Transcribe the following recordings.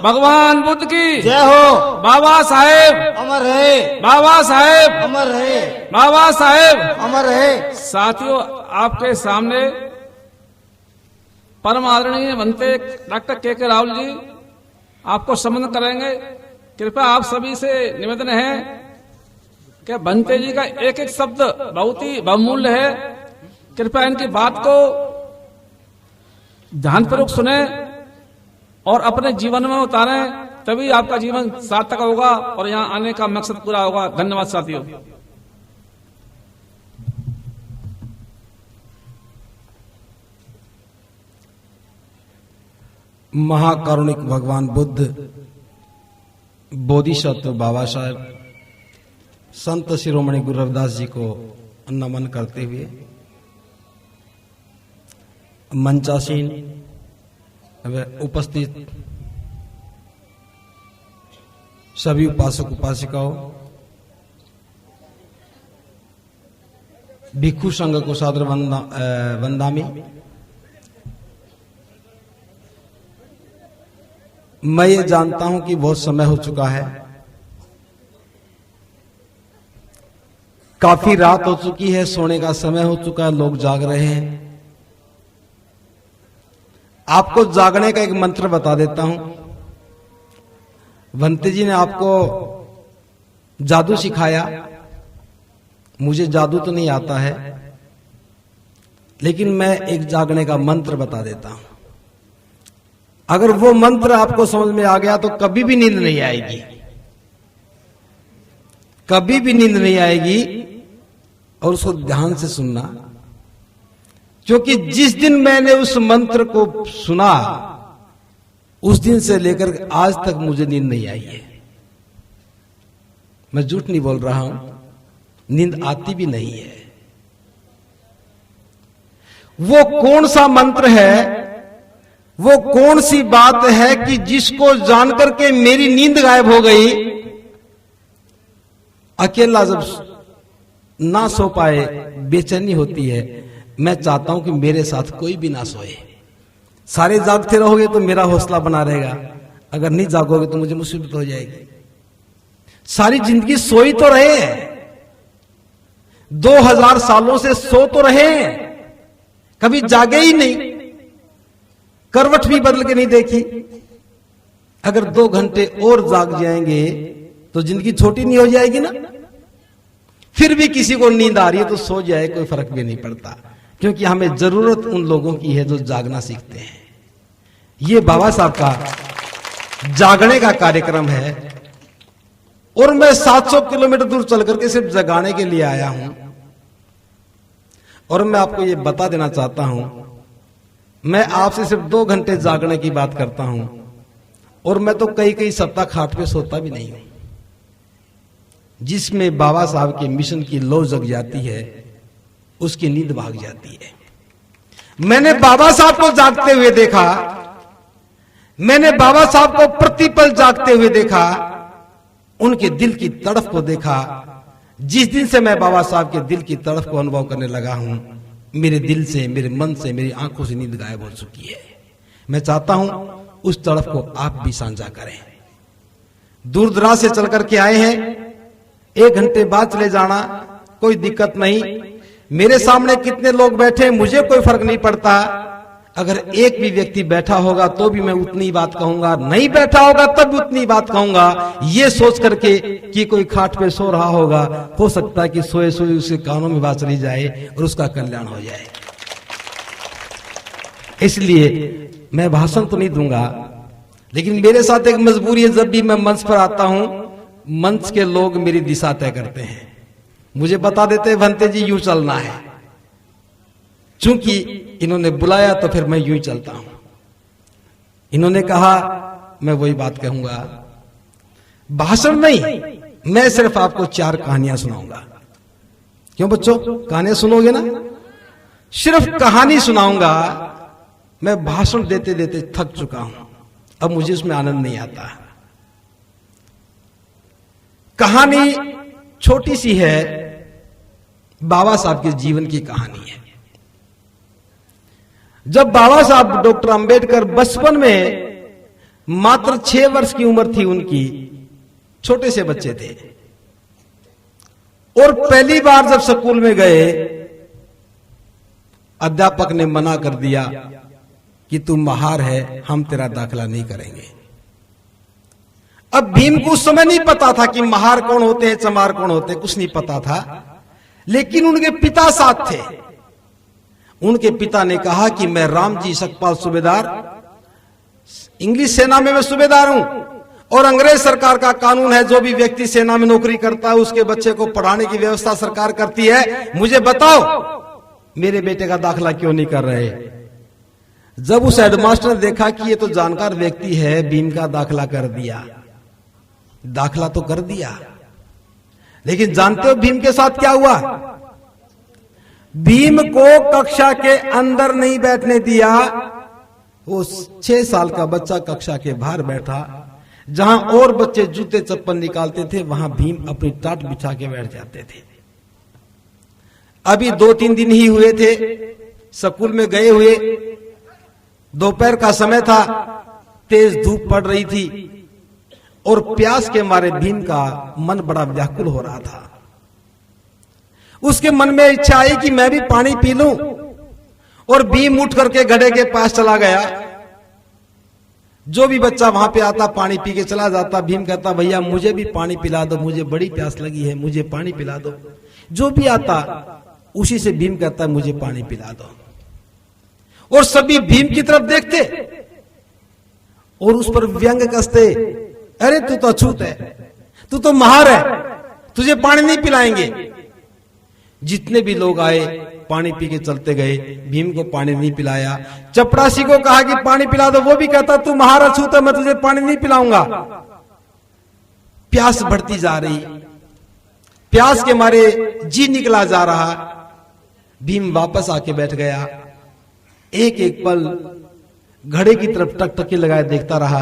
भगवान बुद्ध की जय हो। बाबा साहेब अमर रहे, बाबा साहेब अमर रहे, बाबा साहेब। अमर रहे। साथियों, आपके सामने परम आदरणीय बनते डॉक्टर के राहुल जी आपको संबोधित करेंगे। कृपया आप सभी से निवेदन है कि बनते जी का एक एक शब्द बहुत ही बहुमूल्य है। कृपया इनकी बात को ध्यानपूर्वक सुने और अपने जीवन में उतारें, तभी आपका जीवन सार्थक होगा और यहाँ आने का मकसद पूरा होगा। धन्यवाद साथियों। महाकारुणिक भगवान बुद्ध, बोधिसत्व बाबा साहेब, संत शिरोमणि गुरु रविदास जी को नमन करते हुए मंचासीन व उपस्थित सभी उपासक उपासिकाओं, भिक्षु संघ को सादर वंदामि। मैं ये जानता हूं कि बहुत समय हो चुका है, काफी रात हो चुकी है, सोने का समय हो चुका है, लोग जाग रहे हैं। आपको जागने का एक मंत्र बता देता हूं। भंते जी ने आपको जादू सिखाया, मुझे जादू तो नहीं आता है, लेकिन मैं एक जागने का मंत्र बता देता हूं। अगर वो मंत्र आपको समझ में आ गया तो कभी भी नींद नहीं आएगी, कभी भी नींद नहीं आएगी। और उसको ध्यान से सुनना, क्योंकि जिस दिन मैंने उस मंत्र को सुना उस दिन से लेकर आज तक मुझे नींद नहीं आई है। मैं झूठ नहीं बोल रहा हूं, नींद आती भी नहीं है। वो कौन सा मंत्र है, वो कौन सी बात है कि जिसको जानकर के मेरी नींद गायब हो गई। अकेला जब ना सो पाए बेचैनी होती है। मैं चाहता हूं कि मेरे साथ कोई भी ना सोए। सारे जागते रहोगे तो मेरा हौसला बना रहेगा, अगर नहीं जागोगे तो मुझे मुसीबत हो जाएगी। सारी जिंदगी सोई तो रहे हैं, 2000 सालों से सो तो रहे हैं, कभी जागे ही नहीं, करवट भी बदल के नहीं देखी। अगर 2 घंटे और जाग जाएंगे तो जिंदगी छोटी नहीं हो जाएगी ना। फिर भी किसी को नींद आ रही है तो सो जाए, कोई फर्क भी नहीं पड़ता, क्योंकि हमें जरूरत उन लोगों की है जो जागना सीखते हैं। ये बाबा साहब का जागने का कार्यक्रम है और मैं 700 किलोमीटर दूर चल करके सिर्फ जगाने के लिए आया हूं। और मैं आपको ये बता देना चाहता हूं, मैं आपसे सिर्फ 2 घंटे जागने की बात करता हूं और मैं तो कई सप्ताह खाट पे सोता भी नहीं हूं। जिसमें बाबा साहब के मिशन की लौ जग जाती है उसकी नींद भाग जाती है। मैंने बाबा साहब को जागते हुए देखा, मैंने बाबा साहब को प्रतिपल जागते हुए देखा, उनके दिल की तड़फ को देखा। जिस दिन से मैं बाबा साहब के दिल की तड़फ को अनुभव करने लगा हूं, मेरे दिल से, मेरे मन से, मेरी आंखों से नींद गायब हो चुकी है। मैं चाहता हूं उस तड़फ को आप भी साझा करें। दूर दराज से चल करके आए हैं, 1 घंटे बाद चले जाना कोई दिक्कत नहीं। मेरे सामने कितने लोग बैठे मुझे कोई फर्क नहीं पड़ता। अगर एक भी व्यक्ति बैठा होगा तो भी मैं उतनी बात कहूंगा, नहीं बैठा होगा तब भी उतनी बात कहूंगा, ये सोच करके कि कोई खाट पे सो रहा होगा, हो सकता है कि सोए सोए उसके कानों में बात चली जाए और उसका कल्याण हो जाए। इसलिए मैं भाषण तो नहीं दूंगा, लेकिन मेरे साथ एक मजबूरी है, जब भी मैं मंच पर आता हूं मंच के लोग मेरी दिशा तय करते हैं। मुझे बता देते हैं भंते जी यूं चलना है, चूंकि इन्होंने बुलाया तो फिर मैं यूं ही चलता हूं। इन्होंने कहा मैं वही बात कहूंगा। भाषण नहीं, मैं सिर्फ आपको 4 कहानियां सुनाऊंगा। क्यों बच्चों, कहानियां सुनोगे ना? सिर्फ कहानी सुनाऊंगा। मैं भाषण देते देते थक चुका हूं, अब मुझे उसमें आनंद नहीं आता। कहानी छोटी सी है, बाबा साहब के जीवन की कहानी है। जब बाबा साहब डॉक्टर अंबेडकर बचपन में मात्र 6 वर्ष की उम्र थी उनकी, छोटे से बच्चे थे। और पहली बार जब स्कूल में गए, अध्यापक ने मना कर दिया कि तू महार है, हम तेरा दाखिला नहीं करेंगे। अब भीम को उस समय नहीं पता था कि महार कौन होते हैं, चमार कौन होते हैं, कुछ नहीं पता था। लेकिन उनके पिता साथ थे। उनके पिता ने कहा कि मैं रामजी सकपाल सूबेदार, इंग्लिश सेना में मैं सूबेदार हूं, और अंग्रेज सरकार का कानून है जो भी व्यक्ति सेना में नौकरी करता है उसके बच्चे को पढ़ाने की व्यवस्था सरकार करती है। मुझे बताओ मेरे बेटे का दाखिला क्यों नहीं कर रहे। जब उस हेडमास्टर ने देखा कि ये तो जानकार व्यक्ति है, भीम का दाखिला कर दिया। दाखिला तो कर दिया, लेकिन जानते हो भीम के साथ क्या हुआ? भीम को कक्षा के अंदर नहीं बैठने दिया। वो 6 साल का बच्चा कक्षा के बाहर बैठा, जहां और बच्चे जूते चप्पल निकालते थे, वहां भीम अपनी टाट बिछा के बैठ जाते थे। अभी 2-3 दिन ही हुए थे स्कूल में गए हुए। दोपहर का समय था, तेज धूप पड़ रही थी, और प्यास के मारे भीम का मन बड़ा व्याकुल हो रहा था। उसके मन में इच्छा आई कि मैं भी पानी पी लूं, और भीम उठ करके गड्ढे के पास चला गया। जो भी बच्चा वहां पे आता पानी पी के चला जाता। भीम कहता भैया मुझे भी पानी पिला दो, मुझे बड़ी प्यास लगी है, मुझे पानी पिला दो। जो भी आता उसी से भीम कहता मुझे पानी पिला दो। और सभी भीम की तरफ देखते और उस पर व्यंग कसते, अरे तू तो अछूत है, तू तो महार है, तुझे पानी नहीं पिलाएंगे। जितने भी लोग आए पानी पी के चलते गए, भीम को पानी नहीं पिलाया। चपरासी को कहा कि पानी पिला दो, वो भी कहता तू महार अछूत है, मैं तुझे पानी नहीं पिलाऊंगा। प्यास बढ़ती जा रही, प्यास के मारे जी निकला जा रहा। भीम वापस आके बैठ गया। एक एक पल घड़े की तरफ टकटकी लगाए देखता रहा।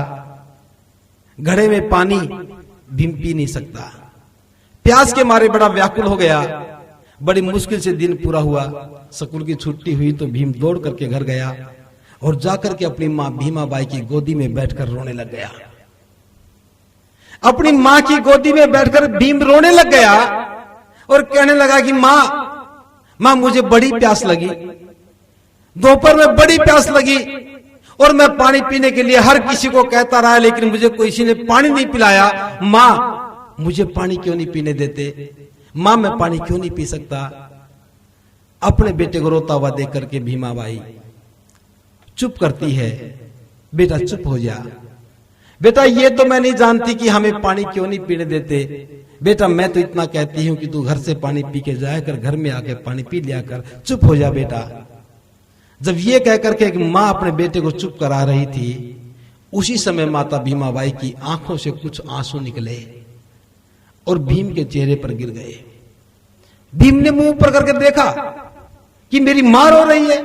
घड़े में पानी भीम पी नहीं सकता। प्यास के मारे बड़ा व्याकुल हो गया। बड़ी मुश्किल से दिन पूरा हुआ। स्कूल की छुट्टी हुई तो भीम दौड़ करके घर गया और जाकर के अपनी मां भीमाबाई की गोदी में बैठकर रोने लग गया। अपनी मां की गोदी में बैठकर भीम रोने लग गया और कहने लगा कि मां मुझे बड़ी प्यास लगी, दोपहर में बड़ी प्यास लगी, और मैं पानी पीने के लिए हर किसी को कहता रहा, लेकिन मुझे किसी ने पानी नहीं पिलाया। मां मुझे पानी क्यों नहीं पीने देते? मां मैं पानी क्यों नहीं पी सकता? अपने बेटे को रोता हुआ देख करके भीमाबाई चुप करती है। बेटा चुप हो जा, बेटा ये तो मैं नहीं जानती कि हमें पानी क्यों नहीं पीने देते। बेटा मैं तो इतना कहती हूं कि तू घर से पानी पी के जाया कर, घर में आके पानी पी लिया कर, चुप हो जा बेटा। जब ये कह करके एक मां अपने बेटे को चुप करा रही थी, उसी समय माता भीमाबाई की आंखों से कुछ आंसू निकले और भीम के चेहरे पर गिर गए। भीम ने मुंह ऊपर करके देखा कि मेरी मां रो रही है।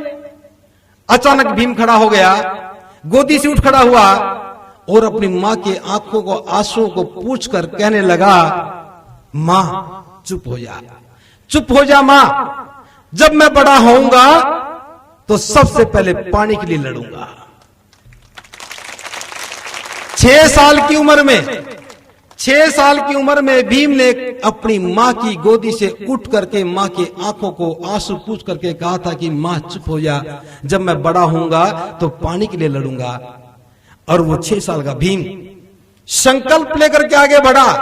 अचानक भीम खड़ा हो गया, गोदी से उठ खड़ा हुआ और अपनी मां के आंखों को आंसुओं को पूछकर कहने लगा, मां चुप हो जा, चुप हो जा मां। जब मैं बड़ा होऊंगा तो सबसे पहले पानी के लिए लड़ूंगा। 6 साल की उम्र में 6 साल की उम्र में भीम ने अपनी मां की गोदी से उठ करके मां के आंखों को आंसू पूछ करके कहा था कि मां चुप हो जा, जब मैं बड़ा होऊंगा तो पानी के लिए लड़ूंगा। और वो 6 साल का भीम संकल्प लेकर के आगे बढ़ा।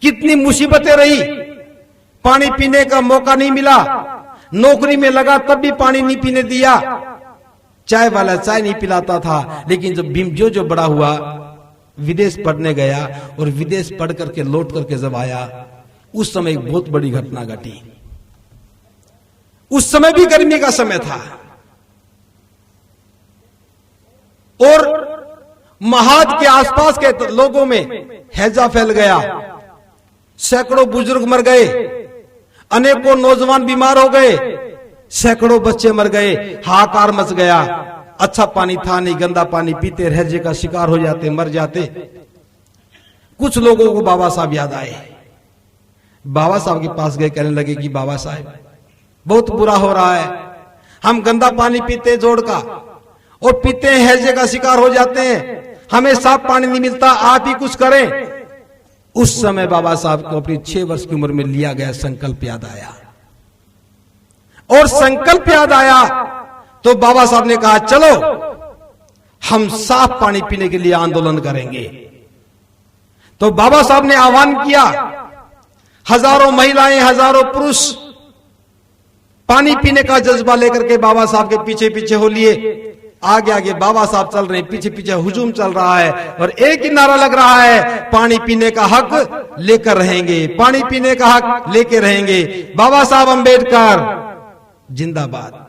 कितनी मुसीबतें रही, पानी पीने का मौका नहीं मिला, नौकरी में लगा तब भी पानी नहीं पीने दिया, चाय वाला चाय नहीं पिलाता था। लेकिन जब भीम जो बड़ा हुआ, विदेश पढ़ने गया और विदेश पढ़ करके लौट करके जब आया, उस समय एक बहुत बड़ी घटना घटी। उस समय भी गर्मी का समय था और महाद के आसपास के लोगों में हैजा फैल गया। सैकड़ों बुजुर्ग मर गए, अनेकों नौजवान बीमार हो गए, सैकड़ों बच्चे मर गए, हाहाकार मच गया। अच्छा पानी था नहीं, गंदा पानी पीते, हैजे का शिकार हो जाते, मर जाते। कुछ लोगों को बाबा साहब याद आए। बाबा साहब के पास गए, कहने लगे कि बाबा साहब बहुत बुरा हो रहा है, हम गंदा पानी पीते जोड़ का और पीते हैं, हैजे का शिकार हो जाते हैं, हमें साफ पानी नहीं मिलता, आप ही कुछ करें। उस समय बाबा साहब को अपनी 6 वर्ष की उम्र में लिया गया संकल्प याद आया, और संकल्प याद आया तो बाबा साहब ने कहा चलो हम साफ पानी पीने के लिए आंदोलन करेंगे। तो बाबा साहब ने आह्वान किया, हजारों महिलाएं, हजारों पुरुष पानी पीने का जज्बा लेकर के बाबा साहब के पीछे पीछे हो लिए। आगे आगे बाबा साहब चल रहे हैं, पीछे पीछे हुजूम चल रहा है, और एक ही नारा लग रहा है, पानी पीने का हक लेकर रहेंगे, पानी पीने का हक लेकर रहेंगे, बाबा साहब अंबेडकर जिंदाबाद।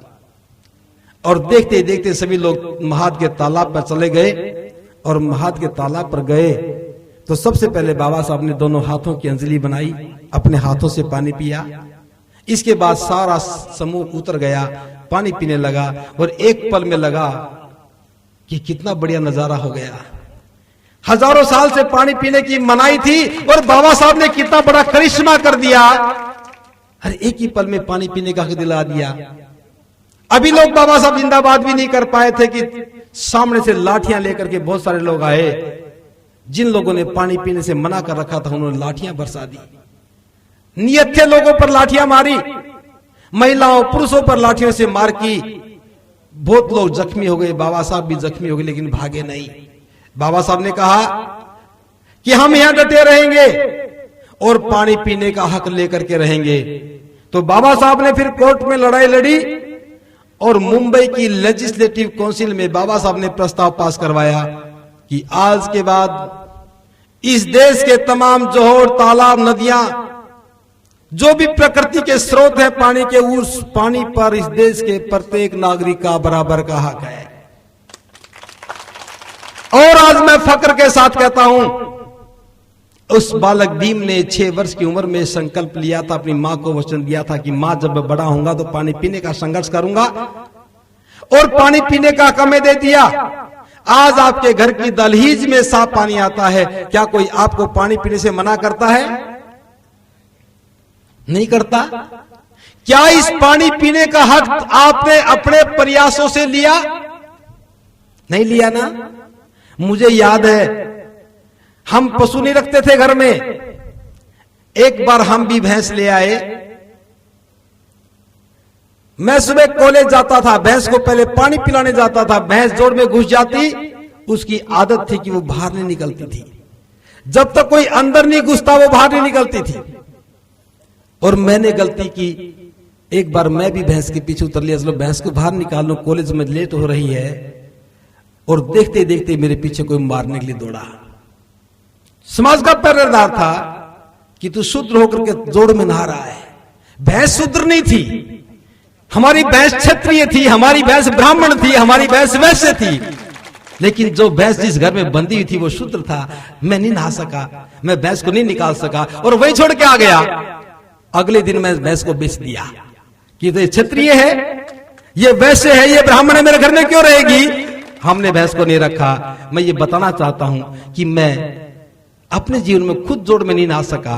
और देखते देखते सभी लोग महाद के तालाब पर चले गए, और महाद के तालाब पर गए तो सबसे पहले बाबा साहब ने दोनों हाथों की अंजलि बनाई, अपने हाथों से पानी पिया। इसके बाद सारा समूह उतर गया, पानी पीने लगा, और एक पल में लगा कि कितना बढ़िया नजारा हो गया। हजारों साल से पानी पीने की मनाही थी, और बाबा साहब ने कितना बड़ा करिश्मा कर दिया, हर एक ही पल में पानी पीने का हक दिला दिया। अभी लोग बाबा साहब जिंदाबाद भी नहीं कर पाए थे कि सामने से लाठियां लेकर के बहुत सारे लोग आए। जिन लोगों ने पानी पीने से मना कर रखा था उन्होंने लाठियां बरसा दी, नियत लोगों पर लाठियां मारी, महिलाओं पुरुषों पर लाठियों से मार की। बहुत लोग जख्मी हो गए, बाबा साहब भी जख्मी हो गए, लेकिन भागे नहीं। बाबा साहब ने कहा कि हम यहां डटे रहेंगे और पानी पीने का हक लेकर के रहेंगे। तो बाबा साहब ने फिर कोर्ट में लड़ाई लड़ी, और मुंबई की लेजिस्लेटिव काउंसिल में बाबा साहब ने प्रस्ताव पास करवाया कि आज के बाद इस देश के तमाम जोहर, तालाब, नदियां, जो भी प्रकृति के स्रोत है पानी के, उस पानी पर इस देश के प्रत्येक नागरिक का बराबर का हक है। और आज मैं फक्र के साथ कहता हूं, उस बालक भीम ने 6 वर्ष की उम्र में संकल्प लिया था, अपनी मां को वचन दिया था कि मां जब मैं बड़ा होऊंगा तो पानी पीने का संघर्ष करूंगा, और पानी पीने का हक हमें दे दिया। आज आपके घर की दहलीज में साफ पानी आता है, क्या कोई आपको पानी पीने से मना करता है? नहीं करता। क्या इस पानी पीने का हक आपने अपने प्रयासों से लिया? नहीं लिया ना। मुझे याद है, हम पशु नहीं रखते थे घर में। एक बार हम भी भैंस ले आए। मैं सुबह कॉलेज जाता था, भैंस को पहले पानी पिलाने जाता था। भैंस जोड़ में घुस जाती, उसकी आदत थी कि वो बाहर नहीं निकलती थी। जब तक कोई अंदर नहीं घुसता वो बाहर नहीं निकलती थी। और मैंने गलती की, एक बार मैं भी भैंस के पीछे उतर लिया, चलो भैंस को बाहर निकाल लो, कॉलेज में लेट हो रही है। और देखते देखते मेरे पीछे कोई मारने के लिए दौड़ा। समाज का पहरेदार था कि तू शूद्र होकर के जोड़ में नहा रहा है। भैंस शूद्र नहीं थी, हमारी भैंस क्षत्रिय थी, हमारी भैंस ब्राह्मण थी, हमारी भैंस वैश्य थी। लेकिन जो भैंस जिस घर में बंधी हुई थी वो शूद्र था। मैं नहीं नहा सका, मैं भैंस को नहीं निकाल सका, और वही छोड़ के आ गया। अगले दिन मैं भैंस को बेच दिया कि ये क्षत्रिय है, ये वैश्य है, ये ब्राह्मण है, मेरे घर में क्यों रहेगी। हमने भैंस को नहीं रखा। मैं ये बताना चाहता हूं कि मैं अपने जीवन में खुद जोड़ में नहीं नहा सका,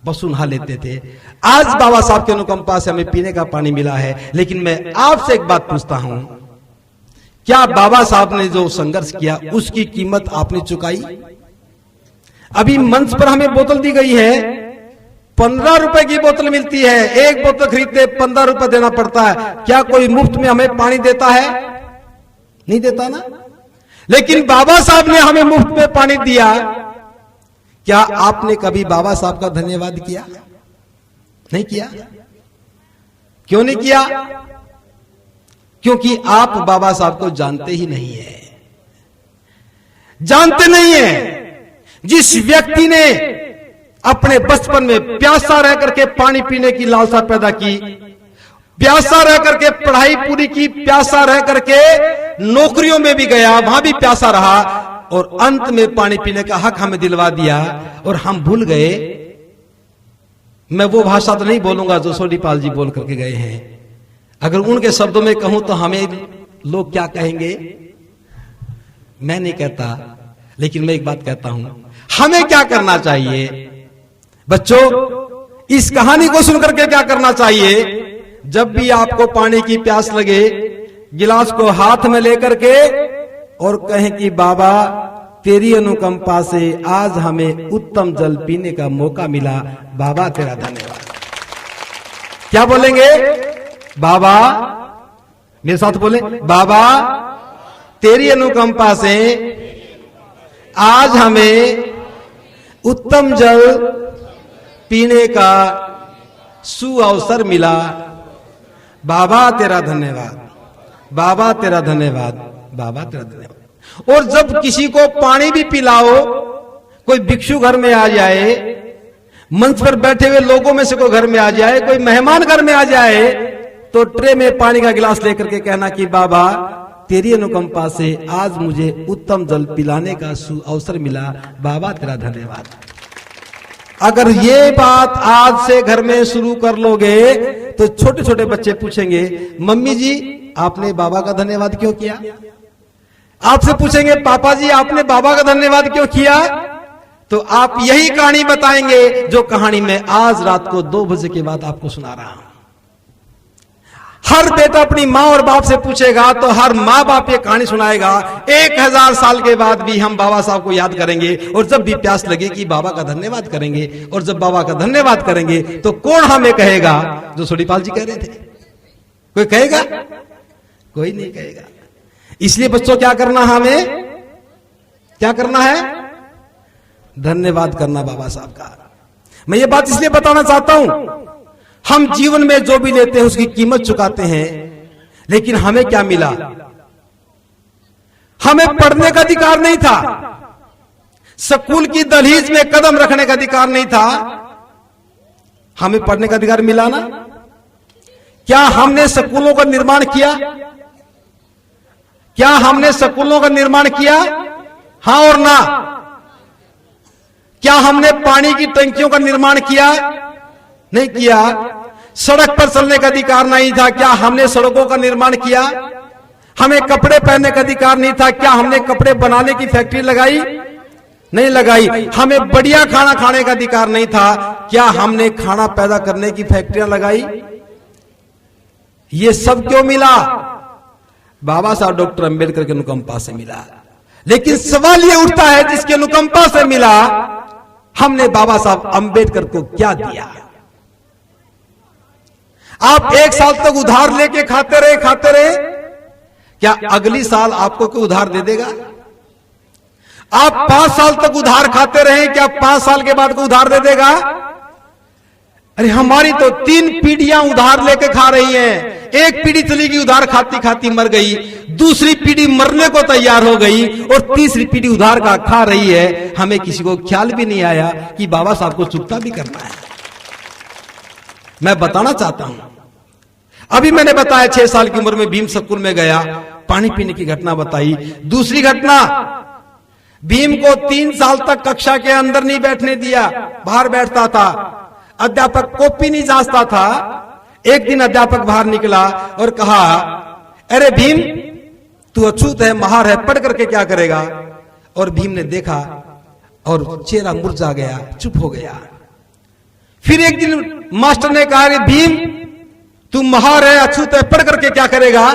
पशु नहा लेते थे। आज बाबा साहब के अनुकंपा से हमें पीने का पानी मिला है। लेकिन मैं आपसे एक बात पूछता हूं, क्या बाबा साहब ने जो संघर्ष किया उसकी कीमत आपने चुकाई? अभी मंच पर हमें बोतल दी गई है, 15 रुपए की बोतल मिलती है। एक बोतल खरीदते 15 रुपए देना पड़ता है। क्या कोई मुफ्त में हमें पानी देता है? नहीं देता ना। लेकिन बाबा साहब ने हमें मुफ्त में पानी दिया। क्या आपने कभी बाबा साहब का धन्यवाद किया? नहीं किया। क्यों नहीं किया? क्योंकि आप बाबा साहब को जानते ही नहीं है, जानते नहीं है। जिस व्यक्ति ने अपने बचपन में प्यासा रह करके पानी पीने की लालसा पैदा की, प्यासा रह करके पढ़ाई पूरी की, प्यासा रह करके नौकरियों में भी गया, वहां भी प्यासा रहा, और अंत में पानी पीने का हक हमें दिलवा दिया और हम भूल गए। मैं वो भाषा तो नहीं बोलूंगा जो सोडीपाल जी बोल करके गए हैं। अगर उनके शब्दों में कहूं तो हमें लोग क्या कहेंगे मैं नहीं कहता, लेकिन मैं एक बात कहता हूं, हमें क्या करना चाहिए बच्चों, इस कहानी को सुनकर के क्या करना चाहिए? जब भी आपको पानी की प्यास लगे, गिलास को हाथ में लेकर के और कहें कि बाबा तेरी अनुकंपा से आज हमें उत्तम जल पीने का मौका मिला। बाबा तेरा धन्यवाद। क्या बोलेंगे? बाबा, मेरे साथ बोले, बाबा तेरी अनुकंपा से आज हमें उत्तम जल पीने का सुअवसर मिला। बाबा तेरा धन्यवाद, बाबा तेरा धन्यवाद, बाबा तेरा धन्यवाद। और जब किसी को पानी भी पिलाओ, कोई भिक्षु घर में आ जाए, मंच पर बैठे हुए लोगों में से कोई घर में आ जाए, कोई मेहमान घर में आ जाए, तो ट्रे में पानी का गिलास लेकर के कहना कि बाबा तेरी अनुकंपा से आज मुझे उत्तम जल पिलाने का अवसर मिला। बाबा तेरा धन्यवाद। अगर ये बात आज से घर में शुरू कर लोगे तो छोटे छोटे बच्चे पूछेंगे, मम्मी जी आपने बाबा का धन्यवाद क्यों किया? आपसे पूछेंगे, पापा जी आपने बाबा का धन्यवाद क्यों किया? तो आप यही कहानी बताएंगे जो कहानी मैं आज रात को 2 बजे के बाद आपको सुना रहा हूं। हर बेटा अपनी माँ और बाप से पूछेगा तो हर माँ बाप ये कहानी सुनाएगा। 1000 साल के बाद भी हम बाबा साहब को याद करेंगे, और जब भी प्यास लगेगी बाबा का धन्यवाद करेंगे। और जब बाबा का धन्यवाद करेंगे तो कौन हमें कहेगा? जो सोडीपाल जी कह रहे थे, कोई कहेगा? कोई नहीं कहेगा। इसलिए बच्चों क्या करना, हमें क्या करना है? धन्यवाद करना बाबा साहब का। मैं ये बात इसलिए बताना चाहता हूं, हम जीवन में जो भी लेते हैं उसकी कीमत चुकाते हैं, लेकिन हमें क्या मिला? हमें पढ़ने का अधिकार नहीं था, स्कूल की दहलीज में कदम रखने का अधिकार नहीं था। हमें पढ़ने का अधिकार मिला ना? क्या हमने स्कूलों का निर्माण किया? क्या हमने स्कूलों का निर्माण किया? हां और ना। क्या हमने पानी की टंकियों का निर्माण किया? नहीं किया। सड़क पर चलने का अधिकार नहीं था, क्या हमने सड़कों का निर्माण किया? हमें कपड़े पहनने का अधिकार नहीं था, क्या हमने कपड़े बनाने की फैक्ट्री लगाई? नहीं लगाई। हमें बढ़िया खाना खाने का अधिकार नहीं था, क्या हमने खाना पैदा करने की फैक्ट्रियां लगाई? ये सब क्यों मिला? बाबा साहब डॉक्टर अंबेडकर के अनुकंपा से मिला। लेकिन सवाल ये उठता है, जिसके अनुकंपा से मिला, हमने बाबा साहब अंबेडकर को क्या दिया? आप 1 साल तक उधार लेके खाते रहे, क्या अगली साल आपको कोई उधार दे देगा? आप 5 साल तक उधार खाते रहे, क्या 5 साल के बाद कोई उधार दे देगा? अरे हमारी तो 3 पीढ़ियां उधार लेके खा रही हैं। एक पीढ़ी चली गई, उधार खाती खाती मर गई, दूसरी पीढ़ी मरने को तैयार हो गई, और तीसरी पीढ़ी उधार का खा रही है। हमें किसी को ख्याल भी नहीं आया कि बाबा साहब को चुकता भी करना है। मैं बताना चाहता हूं, अभी मैंने बताया 6 साल की उम्र में भीम स्कूल में गया, पानी पीने की घटना बताई। दूसरी घटना, भीम को 3 साल तक कक्षा के अंदर नहीं बैठने दिया, बाहर बैठता था। अध्यापक कॉपी नहीं जांचता था। एक दिन अध्यापक बाहर निकला और कहा, अरे भीम तू अछूत है, महार है, पढ़ करके क्या करेगा? और भीम ने देखा और चेहरा मुरझा गया, चुप हो गया। फिर एक दिन मास्टर ने कहा, अरे भीम तू महार है, अछूत है, पढ़ करके क्या करेगा?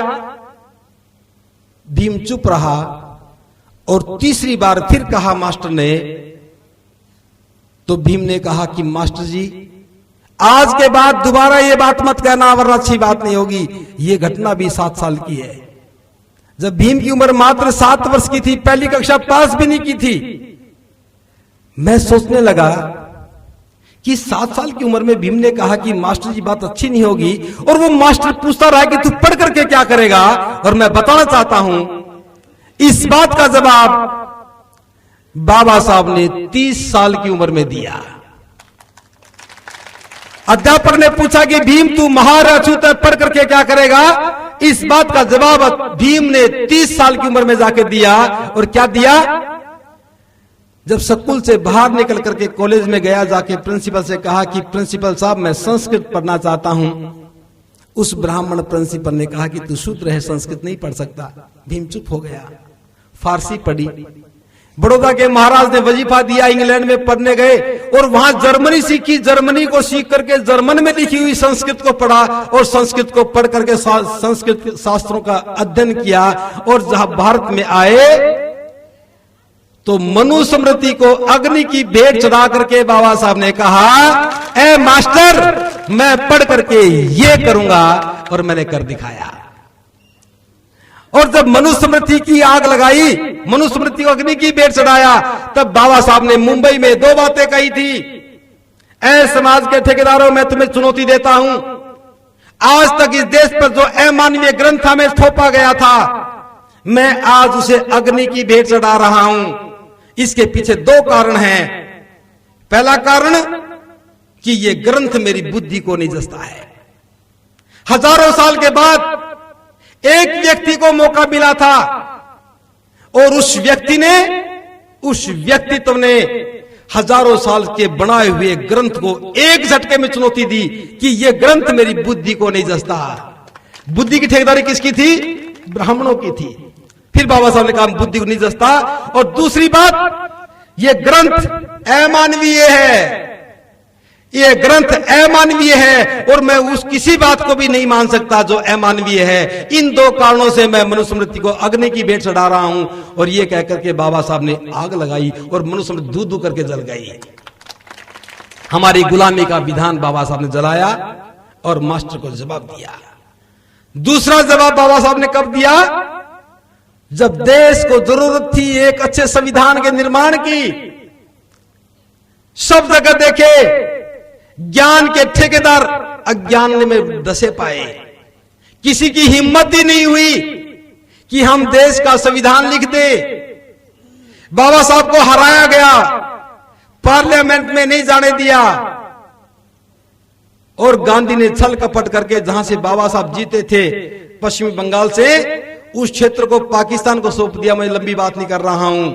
भीम चुप रहा। और तीसरी बार फिर कहा मास्टर ने, तो भीम ने कहा कि मास्टर जी आज के बाद दोबारा ये बात मत कहना, वरना अच्छी बात नहीं होगी। ये घटना भी 7 साल की है। जब भीम की उम्र मात्र 7 वर्ष की थी, पहली कक्षा पास भी नहीं की थी। मैं सोचने लगा कि 7 साल की उम्र में भीम ने कहा कि मास्टर जी बात अच्छी नहीं होगी, और वो मास्टर पूछता रहा कि तू पढ़ करके क्या करेगा? और मैं बताना चाहता हूं, इस बात का जवाब बाबा साहब ने 30 साल की उम्र में दिया। अध्यापक ने पूछा कि भीम तू महार अछूत है, पढ़ करके क्या करेगा? इस बात का जवाब भीम ने 30 साल की उम्र में जाके दिया। और क्या दिया? जब स्कूल से बाहर निकल करके कॉलेज में गया, जाके प्रिंसिपल से कहा कि प्रिंसिपल साहब मैं संस्कृत पढ़ना चाहता हूं। उस ब्राह्मण प्रिंसिपल ने कहा कि तू शूद्र है, संस्कृत नहीं पढ़ सकता। भीम चुप हो गया। फारसी पढ़ी। बड़ौदा के महाराज ने वजीफा दिया, इंग्लैंड में पढ़ने गए और वहां जर्मनी सीखी। जर्मनी को सीख करके जर्मन में लिखी हुई संस्कृत को पढ़ा, और संस्कृत को पढ़ करके संस्कृत शास्त्रों का अध्ययन किया। और जहां भारत में आए तो मनुस्मृति को अग्नि की भेंट चढ़ा करके बाबा साहब ने कहा, ए मास्टर, मैं पढ़ करके ये करूंगा, और मैंने कर दिखाया। और जब मनुस्मृति की आग लगाई, मनुस्मृति को अग्नि की भेंट चढ़ाया, तब बाबा साहब ने मुंबई में 2 बातें कही थी। ऐ समाज के ठेकेदारों, मैं तुम्हें चुनौती देता हूं, आज तक इस देश पर जो अमानवीय ग्रंथ हमें थोपा गया था, मैं आज उसे अग्नि की भेंट चढ़ा रहा हूं। इसके पीछे 2 कारण हैं। पहला कारण कि यह ग्रंथ मेरी बुद्धि को नहीं जसता है। हजारों साल के बाद एक व्यक्ति को मौका मिला था, और उस व्यक्तित्व ने हजारों साल के बनाए हुए ग्रंथ को एक झटके में चुनौती दी कि यह ग्रंथ मेरी बुद्धि को नहीं जसता। बुद्धि की ठेकेदारी किसकी थी? ब्राह्मणों की थी। फिर बाबा साहब ने कहा बुद्धि को नहीं जसता। और दूसरी बात, यह ग्रंथ अमानवीय है, यह ग्रंथ अमानवीय है, और मैं उस किसी बात को भी नहीं मान सकता जो अमानवीय है। इन 2 कारणों से मैं मनुस्मृति को अग्नि की भेंट चढ़ा रहा हूं। और यह कहकर के बाबा साहब ने आग लगाई और मनुस्मृति धू धू करके जल गई। हमारी गुलामी का विधान बाबा साहब ने जलाया और मास्टर को जवाब दिया। दूसरा जवाब बाबा साहब ने कब दिया? जब देश को जरूरत थी एक अच्छे संविधान के निर्माण की। सब जगह देखे, ज्ञान के ठेकेदार अज्ञान में दसे पाए। किसी की हिम्मत ही नहीं हुई कि हम देश का संविधान लिख दे। बाबा साहब को हराया गया, पार्लियामेंट में नहीं जाने दिया, और गांधी ने छल कपट करके जहां से बाबा साहब जीते थे, पश्चिमी बंगाल से, उस क्षेत्र को पाकिस्तान को सौंप दिया। मैं लंबी बात नहीं कर रहा हूं।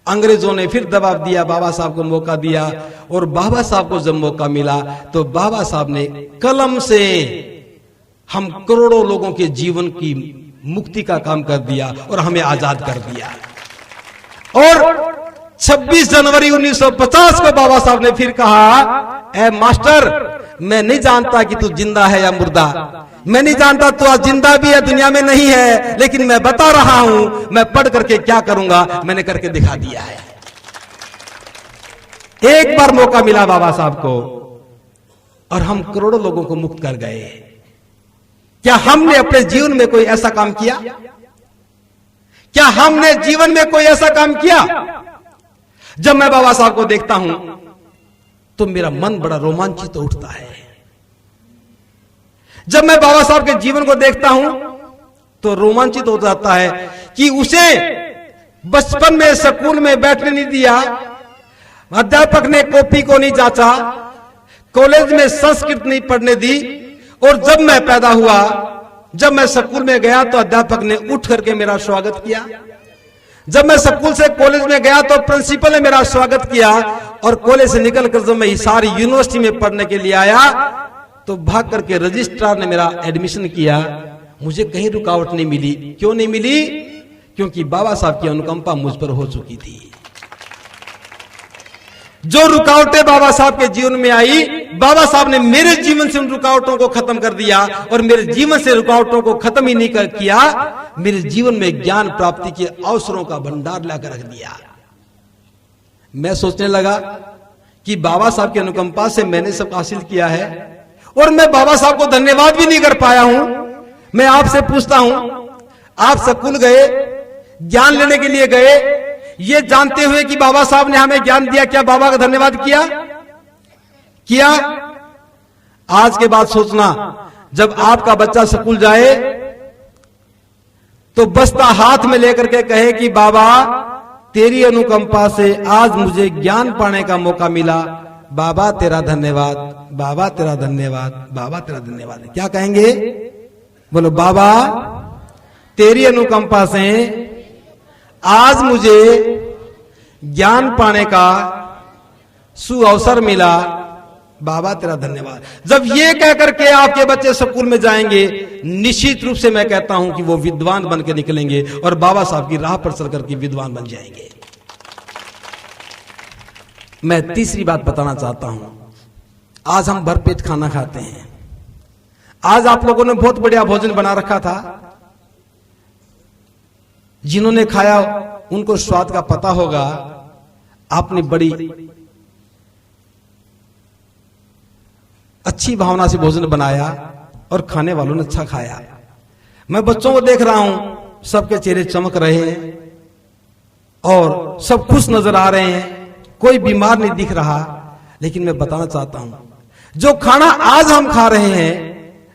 अंग्रेजों ने फिर दबाव दिया, बाबा साहब को मौका दिया, और बाबा साहब को जब मौका मिला तो बाबा साहब ने कलम से हम करोड़ों लोगों के जीवन की मुक्ति का काम कर दिया और हमें आजाद कर दिया। और 26 जनवरी 1950 को बाबा साहब ने फिर कहा, ए मास्टर, मैं नहीं जानता कि तू जिंदा है या मुर्दा, मैं नहीं जानता तू आज जिंदा भी है दुनिया में नहीं है, लेकिन मैं बता रहा हूं, मैं पढ़ करके क्या करूंगा, मैंने करके दिखा दिया है। एक बार मौका मिला बाबा साहब को और हम करोड़ों लोगों को मुक्त कर गए। क्या हमने अपने जीवन में कोई ऐसा काम किया? क्या हमने जीवन में कोई ऐसा काम किया? जब मैं बाबा साहब को देखता हूं तो मेरा मन बड़ा रोमांचित उठता है। जब मैं बाबा साहब के जीवन को देखता हूं तो रोमांचित हो जाता है कि उसे बचपन में स्कूल में बैठने नहीं दिया, अध्यापक ने कॉपी को नहीं जांचा, कॉलेज में संस्कृत नहीं पढ़ने दी, और जब मैं पैदा हुआ, जब मैं स्कूल में गया तो अध्यापक ने उठ करके मेरा स्वागत किया। जब मैं स्कूल से कॉलेज में गया तो प्रिंसिपल ने मेरा स्वागत किया, और कॉलेज से निकलकर जब मैं हिसार यूनिवर्सिटी में पढ़ने के लिए आया तो भाग करके रजिस्ट्रार ने मेरा एडमिशन किया। मुझे कहीं रुकावट नहीं मिली। क्यों नहीं मिली? क्योंकि बाबा साहब की अनुकंपा मुझ पर हो चुकी थी। जो रुकावटें बाबा साहब के जीवन में आई, बाबा साहब ने मेरे जीवन से उन रुकावटों को खत्म कर दिया, और मेरे जीवन से रुकावटों को खत्म ही नहीं किया, मेरे जीवन में ज्ञान प्राप्ति के अवसरों का भंडार लाकर रख दिया। मैं सोचने लगा कि बाबा साहब की अनुकंपा से मैंने सब हासिल किया है, और मैं बाबा साहब को धन्यवाद भी नहीं कर पाया हूं। मैं आपसे पूछता हूं, आप स्कूल गए, ज्ञान लेने के लिए गए, ये जानते हुए कि बाबा साहब ने हमें ज्ञान दिया, क्या बाबा का धन्यवाद किया? आज के बाद सोचना, जब आपका बच्चा स्कूल जाए तो बस्ता हाथ में लेकर के कहे कि बाबा तेरी अनुकंपा से आज मुझे ज्ञान पाने का मौका मिला, बाबा तेरा धन्यवाद, बाबा तेरा धन्यवाद, बाबा तेरा धन्यवाद। क्या कहेंगे? बोलो, बाबा तेरी अनुकंपा से आज मुझे ज्ञान पाने का सुअवसर मिला, बाबा तेरा धन्यवाद। जब ये कहकर के आपके बच्चे स्कूल में जाएंगे, निश्चित रूप से मैं कहता हूं कि वो विद्वान बन के निकलेंगे और बाबा साहब की राह पर चलकर के विद्वान बन जाएंगे। मैं तीसरी बात बताना चाहता हूं। आज हम भरपेट खाना खाते हैं। आज आप लोगों ने बहुत बढ़िया भोजन बना रखा था। जिन्होंने खाया उनको स्वाद का पता होगा। आपने बड़ी अच्छी भावना से भोजन बनाया और खाने वालों ने अच्छा खाया। मैं बच्चों को देख रहा हूं, सबके चेहरे चमक रहे हैं और सब खुश नजर आ रहे हैं, कोई बीमार नहीं दिख रहा। लेकिन मैं बताना चाहता हूं, जो खाना आज हम खा रहे हैं,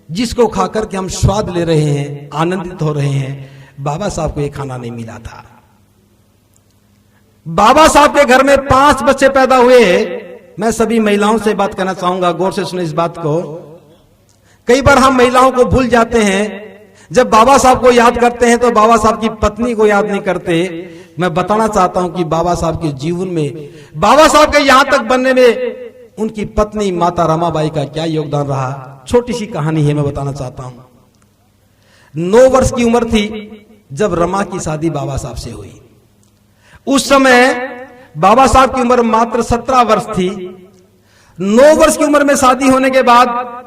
जिसको खाकर के हम स्वाद ले रहे हैं, आनंदित हो रहे हैं, बाबा साहब को ये खाना नहीं मिला था। बाबा साहब के घर में 5 बच्चे पैदा हुए। मैं सभी महिलाओं से बात करना चाहूंगा, गौर से सुने इस बात को। कई बार हम महिलाओं को भूल जाते हैं, जब बाबा साहब को याद करते हैं तो बाबा साहब की पत्नी को याद नहीं करते। मैं बताना चाहता हूं कि बाबा साहब के जीवन में, बाबा साहब के यहां तक बनने में उनकी पत्नी माता रमाबाई का क्या योगदान रहा। छोटी सी कहानी है, मैं बताना चाहता हूं। 9 वर्ष की उम्र थी जब रमा की शादी बाबा साहब से हुई। उस समय बाबा साहब की उम्र मात्र 17 वर्ष थी। 9 वर्ष की उम्र में शादी होने के बाद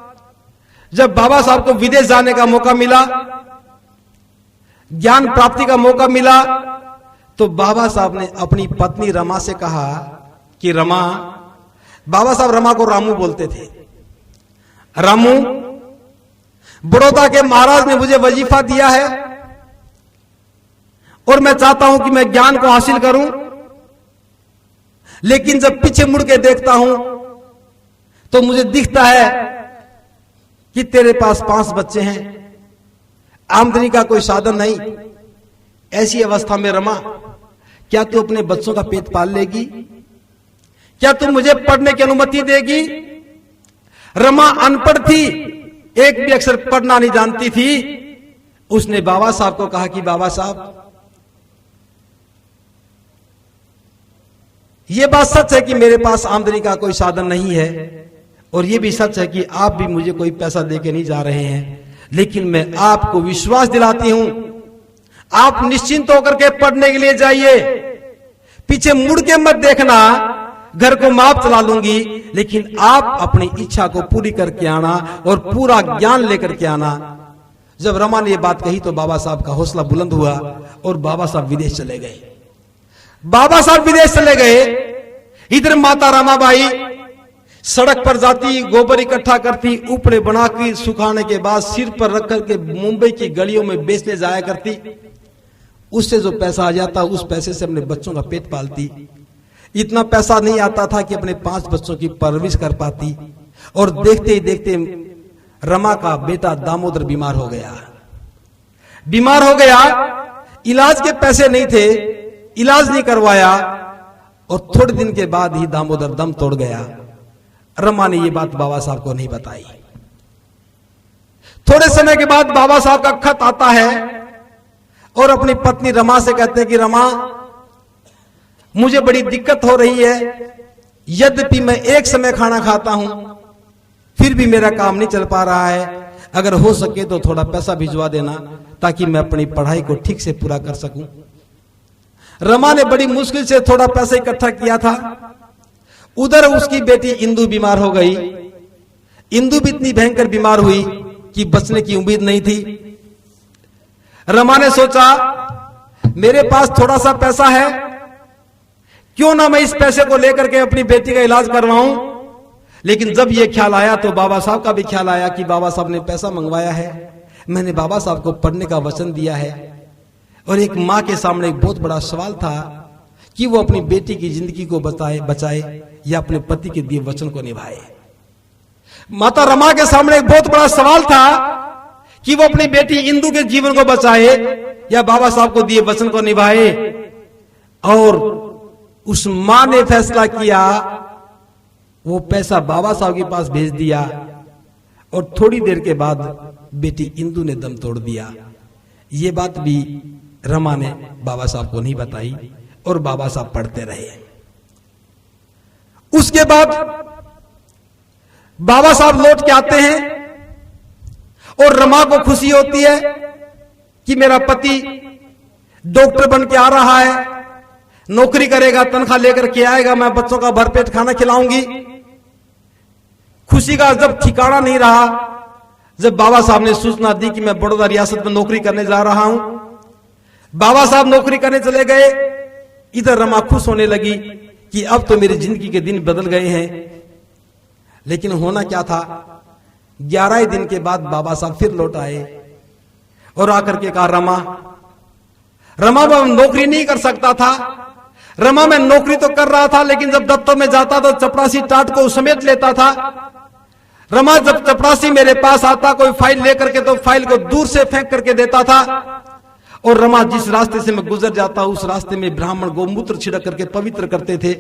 जब बाबा साहब को विदेश जाने का मौका मिला, ज्ञान प्राप्ति का मौका मिला, तो बाबा साहब ने अपनी पत्नी रमा से कहा कि रमा, बाबा साहब रमा को रामू बोलते थे, रामू, बड़ौदा के महाराज ने मुझे वजीफा दिया है और मैं चाहता हूं कि मैं ज्ञान को हासिल करूं, लेकिन जब पीछे मुड़ के देखता हूं तो मुझे दिखता है कि तेरे पास 5 बच्चे हैं, आमदनी का कोई साधन नहीं। ऐसी अवस्था में रमा, क्या तू अपने बच्चों का पेट पाल लेगी? क्या तू मुझे पढ़ने की अनुमति देगी? रमा अनपढ़ थी, एक भी अक्षर पढ़ना नहीं जानती थी। उसने बाबा साहब को कहा कि बाबा साहब, यह बात सच है कि मेरे पास आमदनी का कोई साधन नहीं है, और यह भी सच है कि आप भी मुझे कोई पैसा देके नहीं जा रहे हैं, लेकिन मैं आपको विश्वास दिलाती हूं, आप निश्चिंत होकर के पढ़ने के लिए जाइए, पीछे मुड़ के मत देखना, घर को माप चला लूंगी, लेकिन आप अपनी इच्छा को पूरी करके आना और पूरा ज्ञान लेकर के आना। जब रमा ने यह बात कही तो बाबा साहब का हौसला बुलंद हुआ और बाबा साहब विदेश चले गए। बाबा साहब विदेश चले गए। इधर माता रमाबाई सड़क पर जाती, गोबर इकट्ठा करती, ऊपरे बना के सुखाने के बाद सिर पर रख करके मुंबई की गलियों में बेचने जाया करती। उससे जो पैसा आ जाता उस पैसे से अपने बच्चों का पेट पालती। इतना पैसा नहीं आता था कि अपने 5 बच्चों की परवरिश कर पाती। और देखते ही देखते रमा का बेटा दामोदर बीमार हो गया। इलाज के पैसे नहीं थे, इलाज नहीं करवाया और थोड़े दिन के बाद ही दामोदर दम तोड़ गया। रमा ने यह बात बाबा साहब को नहीं बताई। थोड़े समय के बाद बाबा साहब का खत आता है और अपनी पत्नी रमा से कहते हैं कि रमा, मुझे बड़ी दिक्कत हो रही है, यद्यपि मैं एक समय खाना खाता हूं फिर भी मेरा काम नहीं चल पा रहा है, अगर हो सके तो थोड़ा पैसा भिजवा देना ताकि मैं अपनी पढ़ाई को ठीक से पूरा कर सकूं। रमा ने बड़ी मुश्किल से थोड़ा पैसा इकट्ठा किया था। उधर उसकी बेटी इंदु बीमार हो गई। इंदु भी इतनी भयंकर बीमार हुई कि बचने की उम्मीद नहीं थी। रमा ने सोचा, मेरे पास थोड़ा सा पैसा है, क्यों ना मैं इस पैसे को लेकर के अपनी बेटी का इलाज करवाऊं। लेकिन जब यह ख्याल आया तो बाबा साहब का भी ख्याल आया कि बाबा साहब ने पैसा मंगवाया है, मैंने बाबा साहब को पढ़ने का वचन दिया है, और एक मां के सामने एक बहुत बड़ा सवाल था कि वो अपनी बेटी की जिंदगी को बचाए या अपने पति के दिए वचन को निभाए। माता रमा के सामने एक बहुत बड़ा सवाल था कि वो अपनी बेटी इंदु के जीवन को बचाए या बाबा साहब को दिए वचन को निभाए। और उस मां ने फैसला किया, वो पैसा बाबा साहब के पास भेज दिया और थोड़ी देर के बाद बेटी इंदु ने दम तोड़ दिया। ये बात भी रमा ने बाबा साहब को नहीं बताई और बाबा साहब पढ़ते रहे। उसके बाद बाबा साहब लौट के आते हैं और रमा को खुशी होती है कि मेरा पति डॉक्टर बन के आ रहा है, नौकरी करेगा, तनख्वाह लेकर के आएगा, मैं बच्चों का भरपेट खाना खिलाऊंगी। खुशी का जब ठिकाना नहीं रहा, जब बाबा साहब ने सूचना दी कि मैं बड़ौदा रियासत में नौकरी करने जा रहा हूं, बाबा साहब नौकरी करने चले गए। इधर रमा खुश होने लगी कि अब तो मेरी जिंदगी के दिन बदल गए हैं। लेकिन होना क्या था, 11 दिन के बाद बाबा साहब फिर लौट आए और आकर के कहा, रमा मैं नौकरी नहीं कर सकता था। रमा मैं नौकरी तो कर रहा था, लेकिन जब दफ्तर में जाता तो चपरासी टाट को समेट लेता था। रमा जब चपरासी मेरे पास आता कोई फाइल लेकर के, तो फाइल को दूर से फेंक करके देता था। और रमा जिस रास्ते से मैं गुजर जाता उस रास्ते में ब्राह्मण गोमूत्र छिड़क करके पवित्र करते थे।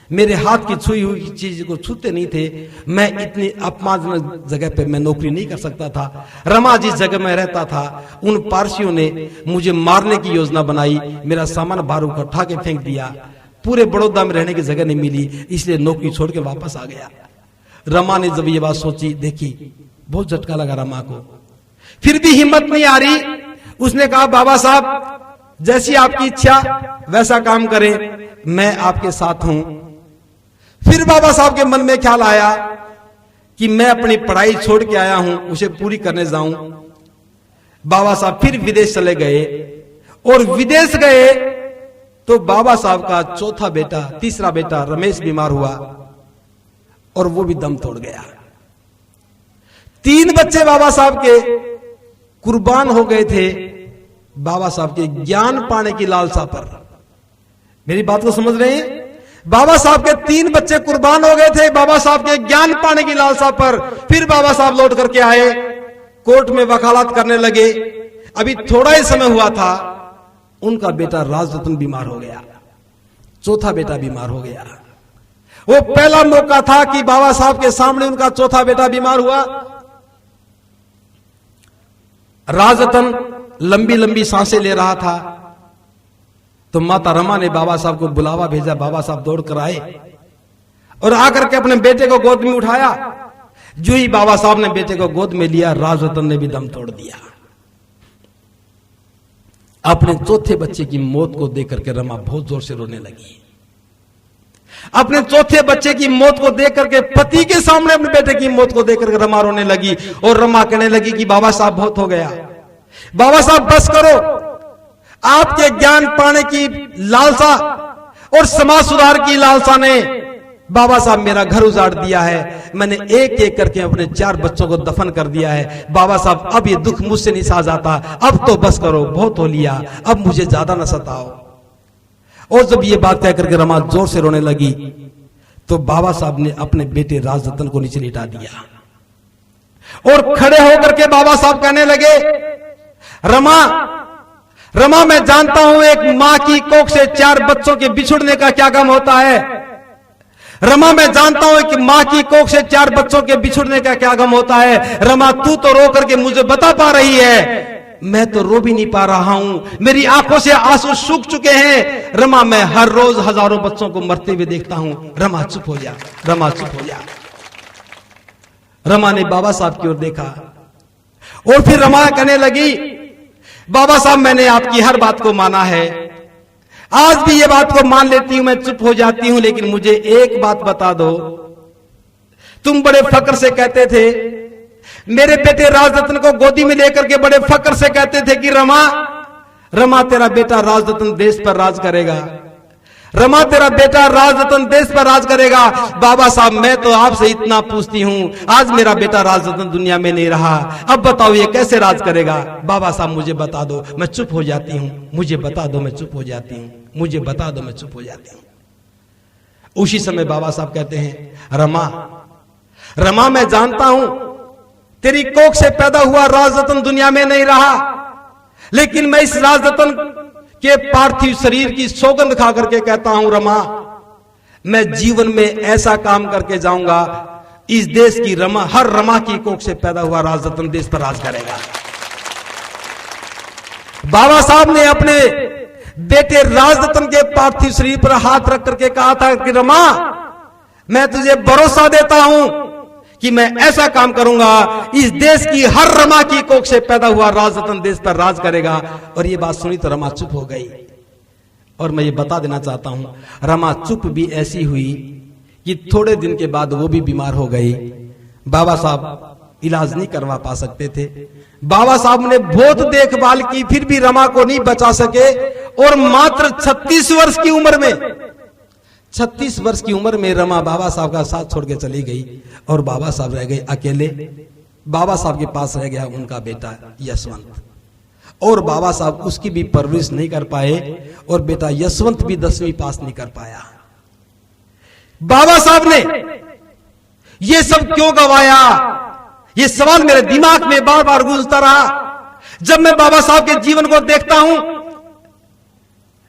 मेरे हाथ की छुई हुई चीज को छूते नहीं थे। मैं इतनी अपमानजनक जगह पे मैं नौकरी नहीं कर सकता था। रमा जिस जगह में रहता था उन पारसियों ने मुझे मारने की योजना बनाई। मेरा सामान बाहर उठा के फेंक दिया। पूरे बड़ौदा में रहने की जगह नहीं मिली, इसलिए नौकरी छोड़ के वापस आ गया। रमा ने जब ये बात सोची, देखी, बहुत झटका लगा रमा को। फिर भी हिम्मत नहीं आ रही। उसने कहा, बाबा साहब जैसी आपकी इच्छा वैसा काम करें, मैं आपके साथ हूं। फिर बाबा साहब के मन में ख्याल आया कि मैं अपनी पढ़ाई छोड़ के आया हूं, उसे पूरी करने जाऊं। बाबा साहब फिर विदेश चले गए और विदेश गए तो बाबा साहब का चौथा बेटा, तीसरा बेटा रमेश बीमार हुआ और वो भी दम तोड़ गया। 3 बच्चे बाबा साहब के कुर्बान हो गए थे बाबा साहब के ज्ञान पाने की लालसा पर। मेरी बात को समझ रहे हैं? बाबा साहब के 3 बच्चे कुर्बान हो गए थे बाबा साहब के ज्ञान पाने की लालसा पर। फिर बाबा साहब लौट करके आए, कोर्ट में वकालत करने लगे। अभी थोड़ा ही समय हुआ था, उनका बेटा राजरत्न बीमार हो गया, चौथा बेटा बीमार हो गया। वो पहला मौका था कि बाबा साहब के सामने उनका चौथा बेटा बीमार हुआ। राजरत्न लंबी लंबी सांसें ले रहा था तो माता रमा ने बाबा साहब को बुलावा भेजा। बाबा साहब दौड़ कर आए और आकर के अपने बेटे को गोद में उठाया। जो ही बाबा साहब ने बेटे को गोद में लिया, राजरत्न ने भी दम तोड़ दिया। अपने चौथे बच्चे की मौत को देख करके रमा बहुत जोर से रोने लगी। अपने चौथे बच्चे की मौत को देख करके, पति के सामने अपने बेटे की मौत को देख करके रमा रोने लगी और रमा कहने लगी कि बाबा साहब बहुत हो गया, बाबा साहब बस करो। आपके ज्ञान पाने की लालसा और समाज सुधार की लालसा ने बाबा साहब मेरा घर उजाड़ दिया है। मैंने एक एक करके अपने 4 बच्चों को दफन कर दिया है। बाबा साहब अब ये दुख मुझसे नहीं सहा जाता, अब तो बस करो, बहुत हो लिया, अब मुझे ज्यादा न सताओ। और जब ये बात कह करके रमा जोर से रोने लगी तो बाबा साहब ने अपने बेटे राजरत्न को नीचे लिटा दिया और खड़े होकर के बाबा साहब कहने लगे, रमा मैं जानता हूं एक मां की कोख से 4 बच्चों के बिछुड़ने का क्या गम होता है। रमा मैं जानता हूं कि मां की कोख से 4 बच्चों के बिछुड़ने का क्या गम होता है। रमा तू तो रो करके मुझे बता पा रही है, मैं तो रो भी नहीं पा रहा हूं, मेरी आंखों से आंसू सूख चुके हैं। रमा मैं हर रोज हजारों बच्चों को मरते हुए देखता हूं। रमा चुप हो जा, रमा चुप हो जा। रमा ने बाबा साहब की ओर देखा और फिर रमा कहने लगी, बाबा साहब मैंने आपकी हर बात को माना है, आज भी ये बात को मान लेती हूं, मैं चुप हो जाती हूं, लेकिन मुझे एक बात बता दो। तुम बड़े फक्र से कहते थे, मेरे बेटे राजरत्न को गोदी में लेकर के बड़े फक्र से कहते थे कि रमा तेरा बेटा राजरत्न देश पर राज करेगा, रमा तेरा बेटा राजरत्न देश पर राज करेगा। बाबा साहब मैं तो आपसे इतना पूछती हूं, आज मेरा बेटा राजरत्न दुनिया में नहीं रहा, अब बताओ ये कैसे राज करेगा। बाबा साहब मुझे बता दो, मैं चुप हो जाती हूं, मुझे बता दो, मैं चुप हो जाती हूं, मुझे बता दो, मैं चुप हो जाती हूं। उसी समय बाबा साहब कहते हैं, रमा मैं जानता हूं तेरी कोख से पैदा हुआ राजरत्न दुनिया में नहीं रहा, लेकिन मैं इस राजरत्न के पार्थिव शरीर की सौगंध खा करके कहता हूं, रमा मैं जीवन में ऐसा काम करके जाऊंगा, इस देश की हर रमा की कोख से पैदा हुआ राजरत्न देश पर राज करेगा। बाबा साहब ने अपने बेटे राजरत्न के पार्थिव शरीर पर हाथ रख करके कहा था कि रमा मैं तुझे भरोसा देता हूं कि मैं ऐसा काम करूंगा, इस देश की हर रमा की कोख से पैदा हुआ राजरत्न देश पर राज करेगा। और ये बात सुनी तो रमा चुप हो गई। और मैं ये बता देना चाहता हूं, रमा चुप भी ऐसी हुई कि थोड़े दिन के बाद वो भी बीमार हो गई। बाबा साहब इलाज नहीं करवा पा सकते थे। बाबा साहब ने बहुत देखभाल की, फिर भी रमा को नहीं बचा सके और मात्र 36 वर्ष की उम्र में 36 वर्ष की उम्र में रमा बाबा साहब का साथ छोड़ के चली गई और बाबा साहब रह गए अकेले। बाबा साहब के पास रह गया उनका बेटा यशवंत, और बाबा साहब उसकी भी परवरिश नहीं कर पाए और बेटा यशवंत भी 10वीं पास नहीं कर पाया। बाबा साहब ने ये सब क्यों गवाया, ये सवाल मेरे दिमाग में बार बार गूंजता रहा। जब मैं बाबा साहब के जीवन को देखता हूं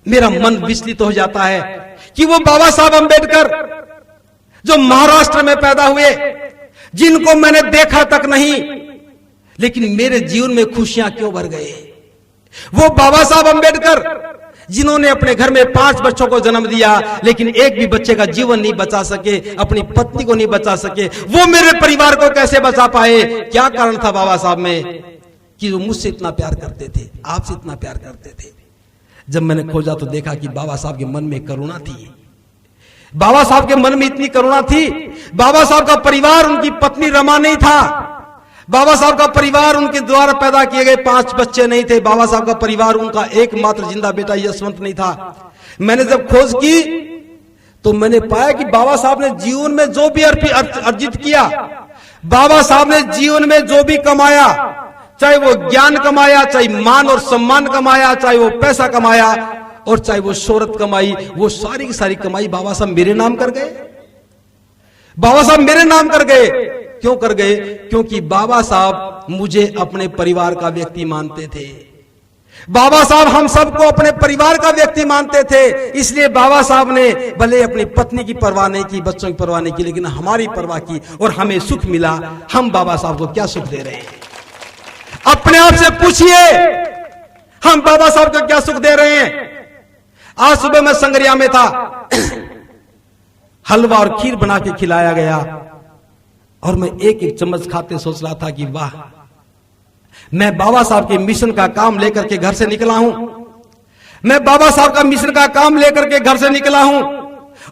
मेरा मन विचलित हो जाता है कि वो बाबा साहब अंबेडकर जो महाराष्ट्र में पैदा हुए, जिनको मैंने देखा तक नहीं, लेकिन मेरे जीवन में खुशियां क्यों भर गए। वो बाबा साहब अंबेडकर जिन्होंने अपने घर में 5 बच्चों को जन्म दिया लेकिन एक भी बच्चे का जीवन नहीं बचा सके, अपनी पत्नी को नहीं बचा सके, वो मेरे परिवार को कैसे बचा पाए। क्या कारण था बाबा साहब में कि वो मुझसे इतना प्यार करते थे, आपसे इतना प्यार करते थे। जब मैंने खोजा तो देखा कि बाबा साहब के मन में करुणा थी। बाबा साहब के मन में इतनी करुणा थी। बाबा साहब का परिवार, उनकी पत्नी रमा नहीं था। बाबा साहब का परिवार, उनके द्वारा पैदा किए गए 5 बच्चे नहीं थे। बाबा साहब का परिवार, उनका एकमात्र जिंदा बेटा यशवंत नहीं था। मैंने जब खोज की तो मैंने पाया कि बाबा साहब ने जीवन में जो भी अर्जित किया, बाबा साहब ने जीवन में जो भी कमाया, चाहे वो ज्ञान कमाया, चाहे मान और सम्मान कमाया, चाहे वो पैसा कमाया और चाहे वो शोहरत कमाई, वो सारी की सारी कमाई बाबा साहब मेरे नाम कर गए। बाबा साहब मेरे नाम कर गए। क्यों कर गए? क्योंकि बाबा साहब मुझे अपने परिवार का व्यक्ति मानते थे। बाबा साहब हम सबको अपने परिवार का व्यक्ति मानते थे। इसलिए बाबा साहब ने भले अपनी पत्नी की परवाह नहीं की, बच्चों की परवाह नहीं की, लेकिन हमारी परवाह की और हमें सुख मिला। हम बाबा साहब को क्या सुख दे रहे हैं? अपने आप से पूछिए, हम बाबा साहब को क्या सुख दे रहे हैं? आज सुबह मैं संगरिया में था, हलवा और खीर बना के खिलाया गया और मैं एक एक चम्मच खाते सोच रहा था कि वाह, मैं बाबा साहब के मिशन का काम लेकर के घर से निकला हूं। मैं बाबा साहब का मिशन का काम लेकर के घर से निकला हूं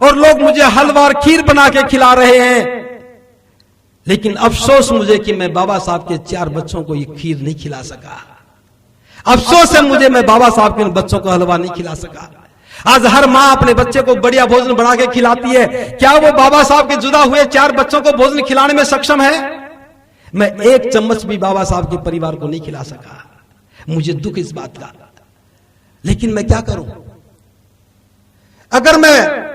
और लोग मुझे हलवा और खीर बना के खिला रहे हैं। लेकिन अफसोस मुझे कि मैं बाबा साहब के 4 बच्चों को ये खीर नहीं खिला सका। अफसोस है मुझे, मैं बाबा साहब के बच्चों को हलवा नहीं खिला सका। आज हर माँ अपने बच्चे को बढ़िया भोजन बना के खिलाती है। क्या वो बाबा साहब के जुदा हुए 4 बच्चों को भोजन खिलाने में सक्षम है? मैं 1 चम्मच भी बाबा साहब के परिवार को नहीं खिला सका। मुझे दुख इस बात का, लेकिन मैं क्या करूं? अगर मैं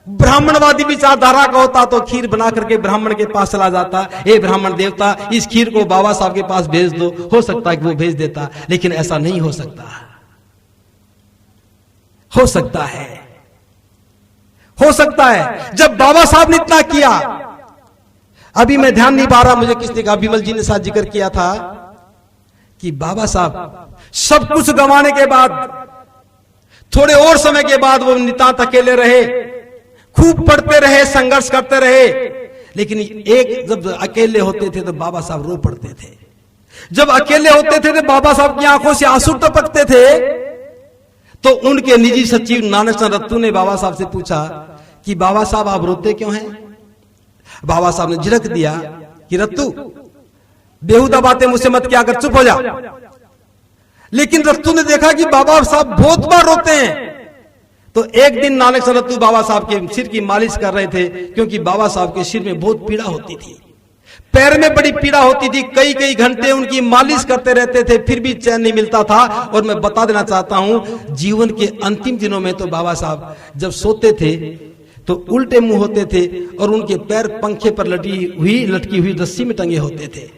ब्राह्मणवादी विचारधारा का होता तो खीर बना करके ब्राह्मण के पास चला जाता, ए ब्राह्मण देवता, इस खीर को बाबा साहब के पास भेज दो। हो सकता है कि वो भेज देता, लेकिन ऐसा नहीं हो सकता। हो सकता है, हो सकता है जब बाबा साहब ने इतना किया। अभी मैं ध्यान नहीं पा रहा, मुझे किसने कहा, विमल जी ने साथ जिक्र किया था कि बाबा साहब सब कुछ गंवाने के बाद, थोड़े और समय के बाद वो नितांत अकेले रहे, खूब पढ़ते रहे, संघर्ष करते रहे, लेकिन एक जब अकेले होते थे तो बाबा साहब रो पड़ते थे। जब अकेले होते थे तो बाबा साहब की आंखों से आंसू टपकते थे। तो उनके निजी सचिव नानक चंद रत्तू ने बाबा साहब से पूछा कि बाबा साहब आप रोते क्यों हैं? बाबा साहब ने झिड़क दिया कि रत्तू, बेहुदा बातें मुझसे मत किया कर, चुप हो जा। लेकिन रत्तू ने देखा कि बाबा साहब बहुत बार रोते हैं। तो एक दिन नानक चंद रत्तू बाबा साहब के सिर की मालिश कर रहे थे, क्योंकि बाबा साहब के सिर में बहुत पीड़ा होती थी, पैर में बड़ी पीड़ा होती थी। कई कई घंटे उनकी मालिश करते रहते थे, फिर भी चैन नहीं मिलता था। और मैं बता देना चाहता हूं, जीवन के अंतिम दिनों में तो बाबा साहब जब सोते थे तो उल्टे मुंह होते थे और उनके पैर पंखे पर लटकी हुई रस्सी में टंगे होते थे।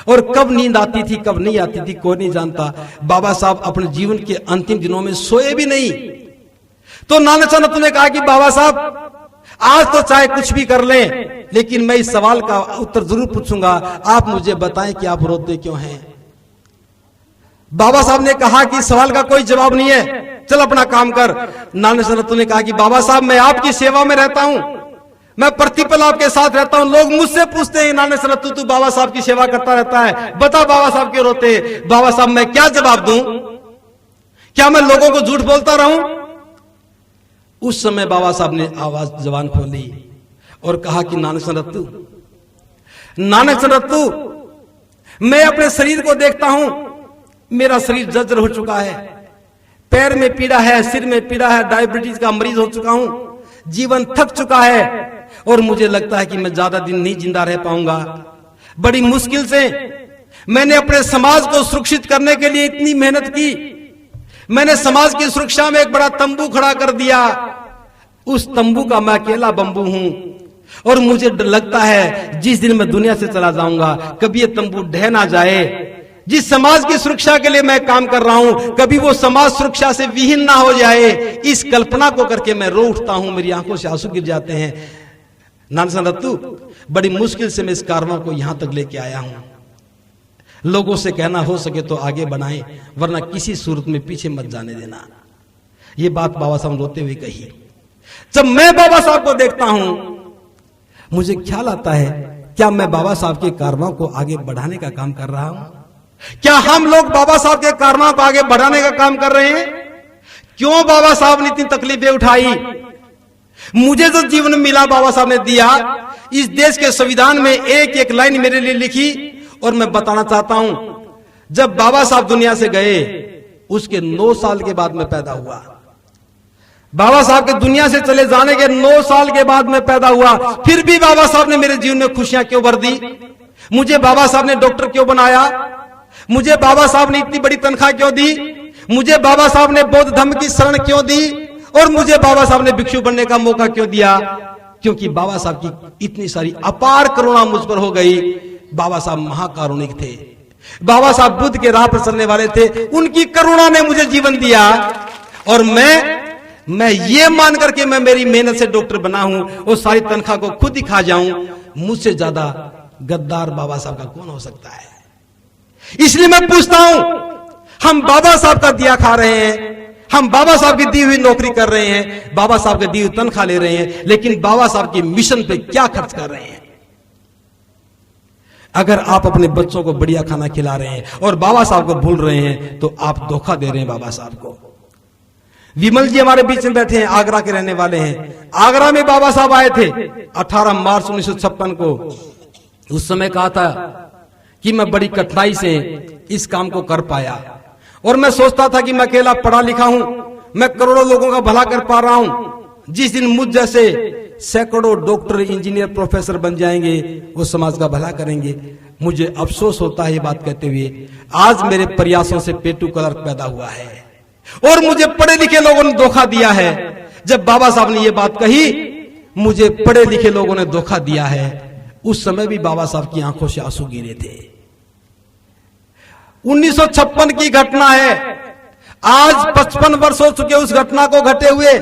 और कब नींद आती थी, कब नहीं आती थी, कोई नहीं जानता। बाबा साहब अपने जीवन के अंतिम दिनों में सोए भी नहीं। तो नानक चंद ने कहा कि बाबा साहब आज तो चाहे कुछ भी कर लें, लेकिन मैं इस सवाल का उत्तर जरूर पूछूंगा, आप मुझे बताएं कि आप रोते क्यों हैं? बाबा साहब ने कहा कि सवाल का कोई जवाब नहीं है, चल अपना काम कर। नानक चंद ने कहा कि बाबा साहब मैं आपकी सेवा में रहता हूं, मैं प्रतिपल आपके साथ रहता हूं। लोग मुझसे पूछते हैं नानक चंद तू बाबा साहब की सेवा करता रहता है, बता बाबा साहब क्यों रोते? बाबा साहब मैं क्या जवाब दूं? क्या मैं लोगों को झूठ बोलता रहूं? उस समय बाबा साहब ने आवाज जबान खोली और कहा कि नानक चंद रत्तू, मैं अपने शरीर को देखता हूं, मेरा शरीर जर्जर हो चुका है, पैर में पीड़ा है, सिर में पीड़ा है, डायबिटीज का मरीज हो चुका हूं, जीवन थक चुका है और मुझे लगता है कि मैं ज्यादा दिन नहीं जिंदा रह पाऊंगा। बड़ी मुश्किल से मैंने अपने समाज को सुरक्षित करने के लिए इतनी मेहनत की। मैंने समाज की सुरक्षा में एक बड़ा तंबू खड़ा कर दिया। उस तंबू का मैं अकेला बंबू हूं और मुझे लगता है जिस दिन मैं दुनिया से चला जाऊंगा कभी ये तंबू ढह ना जाए। जिस समाज की सुरक्षा के लिए मैं काम कर रहा हूं कभी वो समाज सुरक्षा से विहीन ना हो जाए, इस कल्पना को करके मैं रो उठता हूं, मेरी आंखों से आंसू गिर जाते हैं। नानसन रत्तू, बड़ी मुश्किल से मैं इस कारवां को यहां तक लेके आया हूं। लोगों से कहना हो सके तो आगे बढ़ाएं, वरना किसी सूरत में पीछे मत जाने देना। ये बात बाबा साहब रोते हुए कही। जब मैं बाबा साहब को देखता हूं मुझे ख्याल आता है, क्या मैं बाबा साहब के कारवां को आगे बढ़ाने का काम कर रहा हूं? क्या हम लोग बाबा साहब के कारवां को आगे बढ़ाने का काम कर रहे हैं? क्यों बाबा साहब ने इतनी तकलीफें उठाई? मुझे जो जीवन मिला बाबा साहब ने दिया, इस देश के संविधान में एक एक लाइन मेरे लिए लिखी और मैं बताना चाहता हूं। जब बाबा साहब दुनिया से गए उसके 9 साल के बाद मैं पैदा हुआ। बाबा साहब के दुनिया से चले जाने के 9 साल के बाद मैं पैदा हुआ, फिर भी बाबा साहब ने मेरे जीवन में खुशियां क्यों भर दी? मुझे बाबा साहब ने डॉक्टर क्यों बनाया? मुझे बाबा साहब ने इतनी बड़ी तनख्वाह क्यों दी? मुझे बाबा साहब ने बौद्ध धर्म की शरण क्यों दी? और मुझे बाबा साहब ने भिक्षु बनने का मौका क्यों दिया? क्योंकि बाबा साहब की इतनी सारी अपार करुणा मुझ पर हो गई। बाबा साहब महाकारुणिक थे। बाबा साहब बुद्ध के राह पर चलने वाले थे। उनकी करुणा ने मुझे जीवन दिया और मैं ये मान करके मैं मेरी मेहनत से डॉक्टर बना हूं और सारी तनख्वाह को खुद ही खा जाऊं, मुझसे ज्यादा गद्दार बाबा साहब का कौन हो सकता है? इसलिए मैं पूछता हूं, हम बाबा साहब का दिया खा रहे हैं, हम बाबा साहब की दी हुई नौकरी कर रहे हैं, बाबा साहब की दी हुई तनख्वाह ले रहे हैं, लेकिन बाबा साहब के मिशन पे क्या खर्च कर रहे हैं? अगर आप अपने बच्चों को बढ़िया खाना खिला रहे हैं और बाबा साहब को भूल रहे हैं तो आप धोखा दे रहे हैं बाबा साहब को। विमल जी हमारे बीच में बैठे हैं, आगरा के रहने वाले हैं। आगरा में बाबा साहब आए थे 18 मार्च 1956 को। उस समय कहा था कि मैं बड़ी कठिनाई से इस काम को कर पाया और मैं सोचता था कि मैं अकेला पढ़ा लिखा हूं, मैं करोड़ों लोगों का भला कर पा रहा हूं। जिस दिन मुझ जैसे सैकड़ों डॉक्टर, इंजीनियर, प्रोफेसर बन जाएंगे वो समाज का भला करेंगे। मुझे अफसोस होता है ये बात कहते हुए, आज मेरे प्रयासों से पेटू क्लर्क पैदा हुआ है और मुझे पढ़े लिखे लोगों ने धोखा दिया है। जब बाबा साहब ने ये बात कही, मुझे पढ़े लिखे लोगों ने धोखा दिया है। उस समय भी बाबा साहब की आंखों से आंसू गिरे थे। 1956 की घटना है, आज 55 वर्ष हो चुके उस घटना को घटे हुए,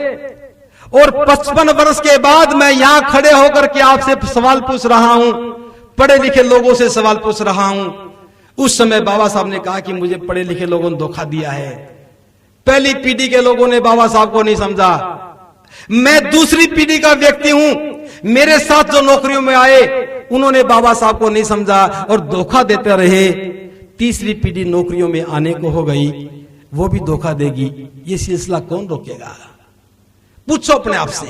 और 55 वर्ष के बाद मैं यहां खड़े होकर के आपसे सवाल पूछ रहा हूं, पढ़े लिखे लोगों से सवाल पूछ रहा हूं। उस समय बाबा साहब ने कहा कि मुझे पढ़े लिखे लोगों ने धोखा दिया है। पहली पीढ़ी के लोगों ने बाबा साहब को नहीं समझा। मैं दूसरी पीढ़ी का व्यक्ति हूं। मेरे साथ जो नौकरियों में आए उन्होंने बाबा साहब को नहीं समझा और धोखा देते रहे। तीसरी पीढ़ी नौकरियों में आने को हो गई, वो भी धोखा देगी। ये सिलसिला कौन रोकेगा? पूछो अपने आप से,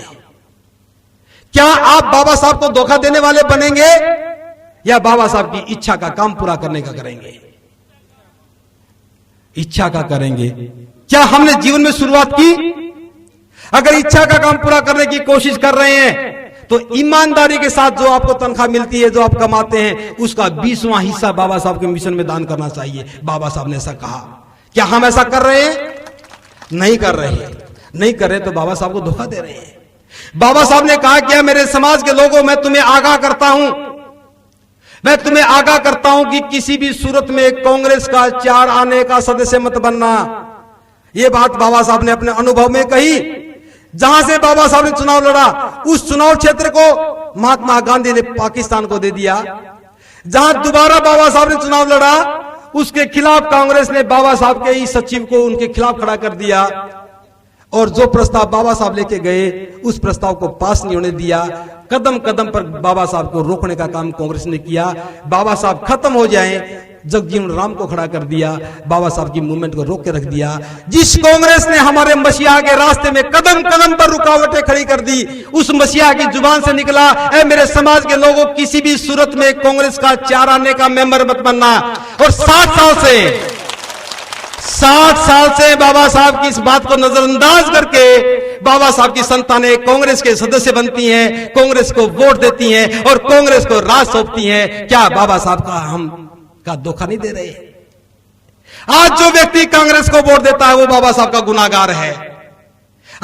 क्या आप बाबा साहब को धोखा देने वाले बनेंगे या बाबा साहब की इच्छा का काम पूरा करने का करेंगे? इच्छा का करेंगे। क्या हमने जीवन में शुरुआत की? अगर इच्छा का काम पूरा करने की कोशिश कर रहे हैं तो ईमानदारी के साथ जो आपको तनख्वाह मिलती है, जो आप कमाते हैं, उसका 20वां हिस्सा बाबा साहब के मिशन में दान करना चाहिए। बाबा साहब ने ऐसा कहा। क्या हम ऐसा कर रहे हैं? नहीं कर रहे हैं। नहीं कर रहे तो बाबा साहब को धोखा दे रहे हैं। बाबा साहब ने कहा कि मेरे समाज के लोगों, मैं तुम्हें आगाह करता हूं, मैं तुम्हें आगाह करता हूं कि किसी भी सूरत में कांग्रेस का 4 आने का सदस्य मत बनना। यह बात बाबा साहब ने अपने अनुभव में कही। जहां से बाबा साहब ने चुनाव लड़ा, उस चुनाव क्षेत्र को महात्मा गांधी ने पाकिस्तान को दे दिया। जहां दोबारा बाबा साहब ने चुनाव लड़ा, उसके खिलाफ कांग्रेस ने बाबा साहब के ही सचिव को उनके खिलाफ खड़ा कर दिया और जो प्रस्ताव बाबा साहब लेके गए उस प्रस्ताव को पास नहीं होने दिया। कदम कदम पर बाबा साहब को रोकने का काम कांग्रेस ने किया। बाबा साहब खत्म हो जाएं, जगजीवन राम को खड़ा कर दिया। बाबा साहब की मूवमेंट को रोक के रख दिया। जिस कांग्रेस ने हमारे मसीहा के रास्ते में कदम कदम पर रुकावटें खड़ी कर दी, उस मसीहा की जुबान से निकला, ऐ मेरे समाज के लोगों, किसी भी सूरत में कांग्रेस का 4 आने का मेंबर मत बनना। और 60 60 साल से बाबा साहब की इस बात को नजरअंदाज करके बाबा साहब की संतानें कांग्रेस के सदस्य बनती हैं, कांग्रेस को वोट देती हैं और कांग्रेस को राज सौंपती हैं। क्या बाबा साहब का हम का धोखा नहीं दे रहे? आज जो व्यक्ति कांग्रेस को वोट देता है वो बाबा साहब का गुनाहगार है।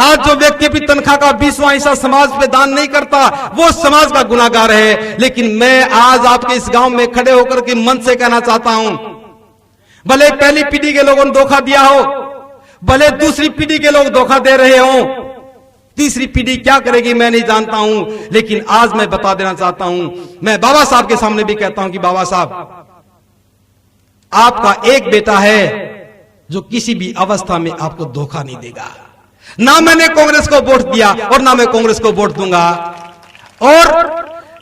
आज जो व्यक्ति अपनी तनख्वाह का 20वां हिस्सा समाज पे दान नहीं करता वो समाज का गुनाहगार है। लेकिन मैं आज आपके इस गांव में खड़े होकर के मन से कहना चाहता हूं, भले पहली पीढ़ी के लोगों ने धोखा दिया हो, भले दूसरी पीढ़ी के लोग धोखा दे रहे हो, तीसरी पीढ़ी क्या करेगी मैं नहीं जानता हूं, लेकिन आज मैं बता देना चाहता हूं, मैं बाबा साहब के सामने भी कहता हूं कि बाबा साहब आपका एक बेटा है जो किसी भी अवस्था में आपको धोखा नहीं देगा। ना मैंने कांग्रेस को वोट दिया और ना मैं कांग्रेस को वोट दूंगा। और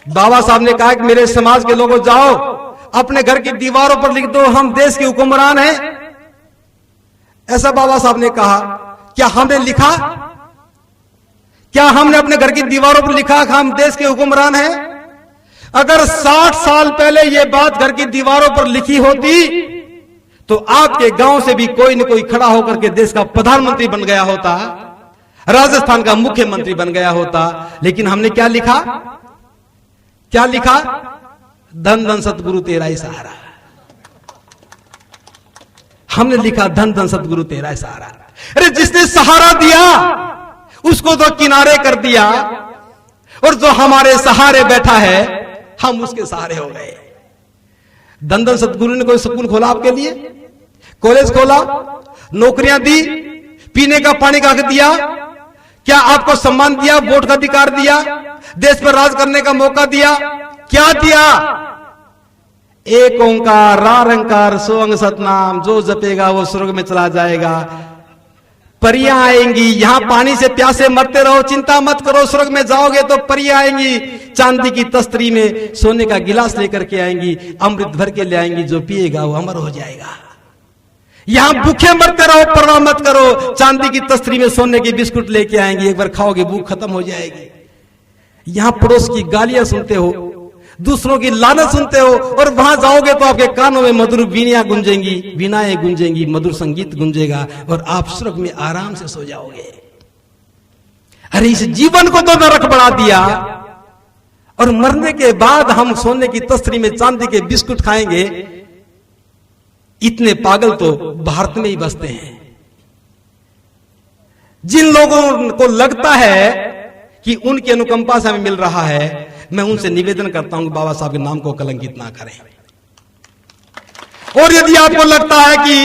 बाबा साहब ने कहा कि मेरे समाज के लोगों जाओ अपने घर की दीवारों पर लिख दो हम देश के हुक्मरान हैं। ऐसा बाबा साहब ने कहा। क्या हमने लिखा? क्या हमने अपने घर की दीवारों पर लिखा कि हम देश के हुक्मरान हैं? अगर 60 साल पहले यह बात घर की दीवारों पर लिखी होती तो आपके गांव से भी कोई न कोई खड़ा होकर के देश का प्रधानमंत्री बन गया होता, राजस्थान का मुख्यमंत्री बन गया होता। लेकिन हमने क्या लिखा? क्या लिखा? धन धन सतगुरु तेरा ही सहारा। हमने लिखा धन धन सतगुरु तेरा ही सहारा। अरे जिसने सहारा दिया उसको तो किनारे कर दिया और जो हमारे सहारे बैठा है हम उसके सहारे हो गए। धन धन सतगुरु ने कोई स्कूल खोला आपके लिए, कॉलेज खोला, नौकरियां दी, पीने का पानी का हक दिया, क्या आपको सम्मान दिया, वोट का अधिकार दिया, देश पर राज करने का मौका दिया? क्या दिया? एक ओंकार रारंकार सोअंग सतनाम, जो जपेगा वो स्वर्ग में चला जाएगा। परियां आएंगी, यहां पानी से प्यासे मरते रहो, चिंता मत करो, स्वर्ग में जाओगे तो परियां आएंगी, चांदी की तस्तरी में सोने का गिलास लेकर के आएंगी, अमृत भर के ले आएंगी, जो पिएगा वो अमर हो जाएगा। यहां भूखे मरते रहो, परवाह मत करो, चांदी की तस्तरी में सोने के बिस्कुट लेके आएंगी, एक बार खाओगे भूख खत्म हो जाएगी। यहां पड़ोस की गालियां सुनते हो, दूसरों की लानत सुनते हो, और वहां जाओगे तो आपके कानों में मधुर वीणियां गूंजेंगी, वीणाएं गूंजेंगी, मधुर संगीत गूंजेगा और आप स्वर्ग में आराम से सो जाओगे। अरे इस जीवन को तो नरक बना दिया और मरने के बाद हम सोने की तस्तरी में चांदी के बिस्कुट खाएंगे। इतने पागल तो भारत में ही बसते हैं। जिन लोगों को लगता है कि उनकी अनुकंपा से हमें मिल रहा है, मैं उनसे निवेदन करता हूं कि बाबा साहब के नाम को कलंकित ना करें। और यदि आपको लगता है कि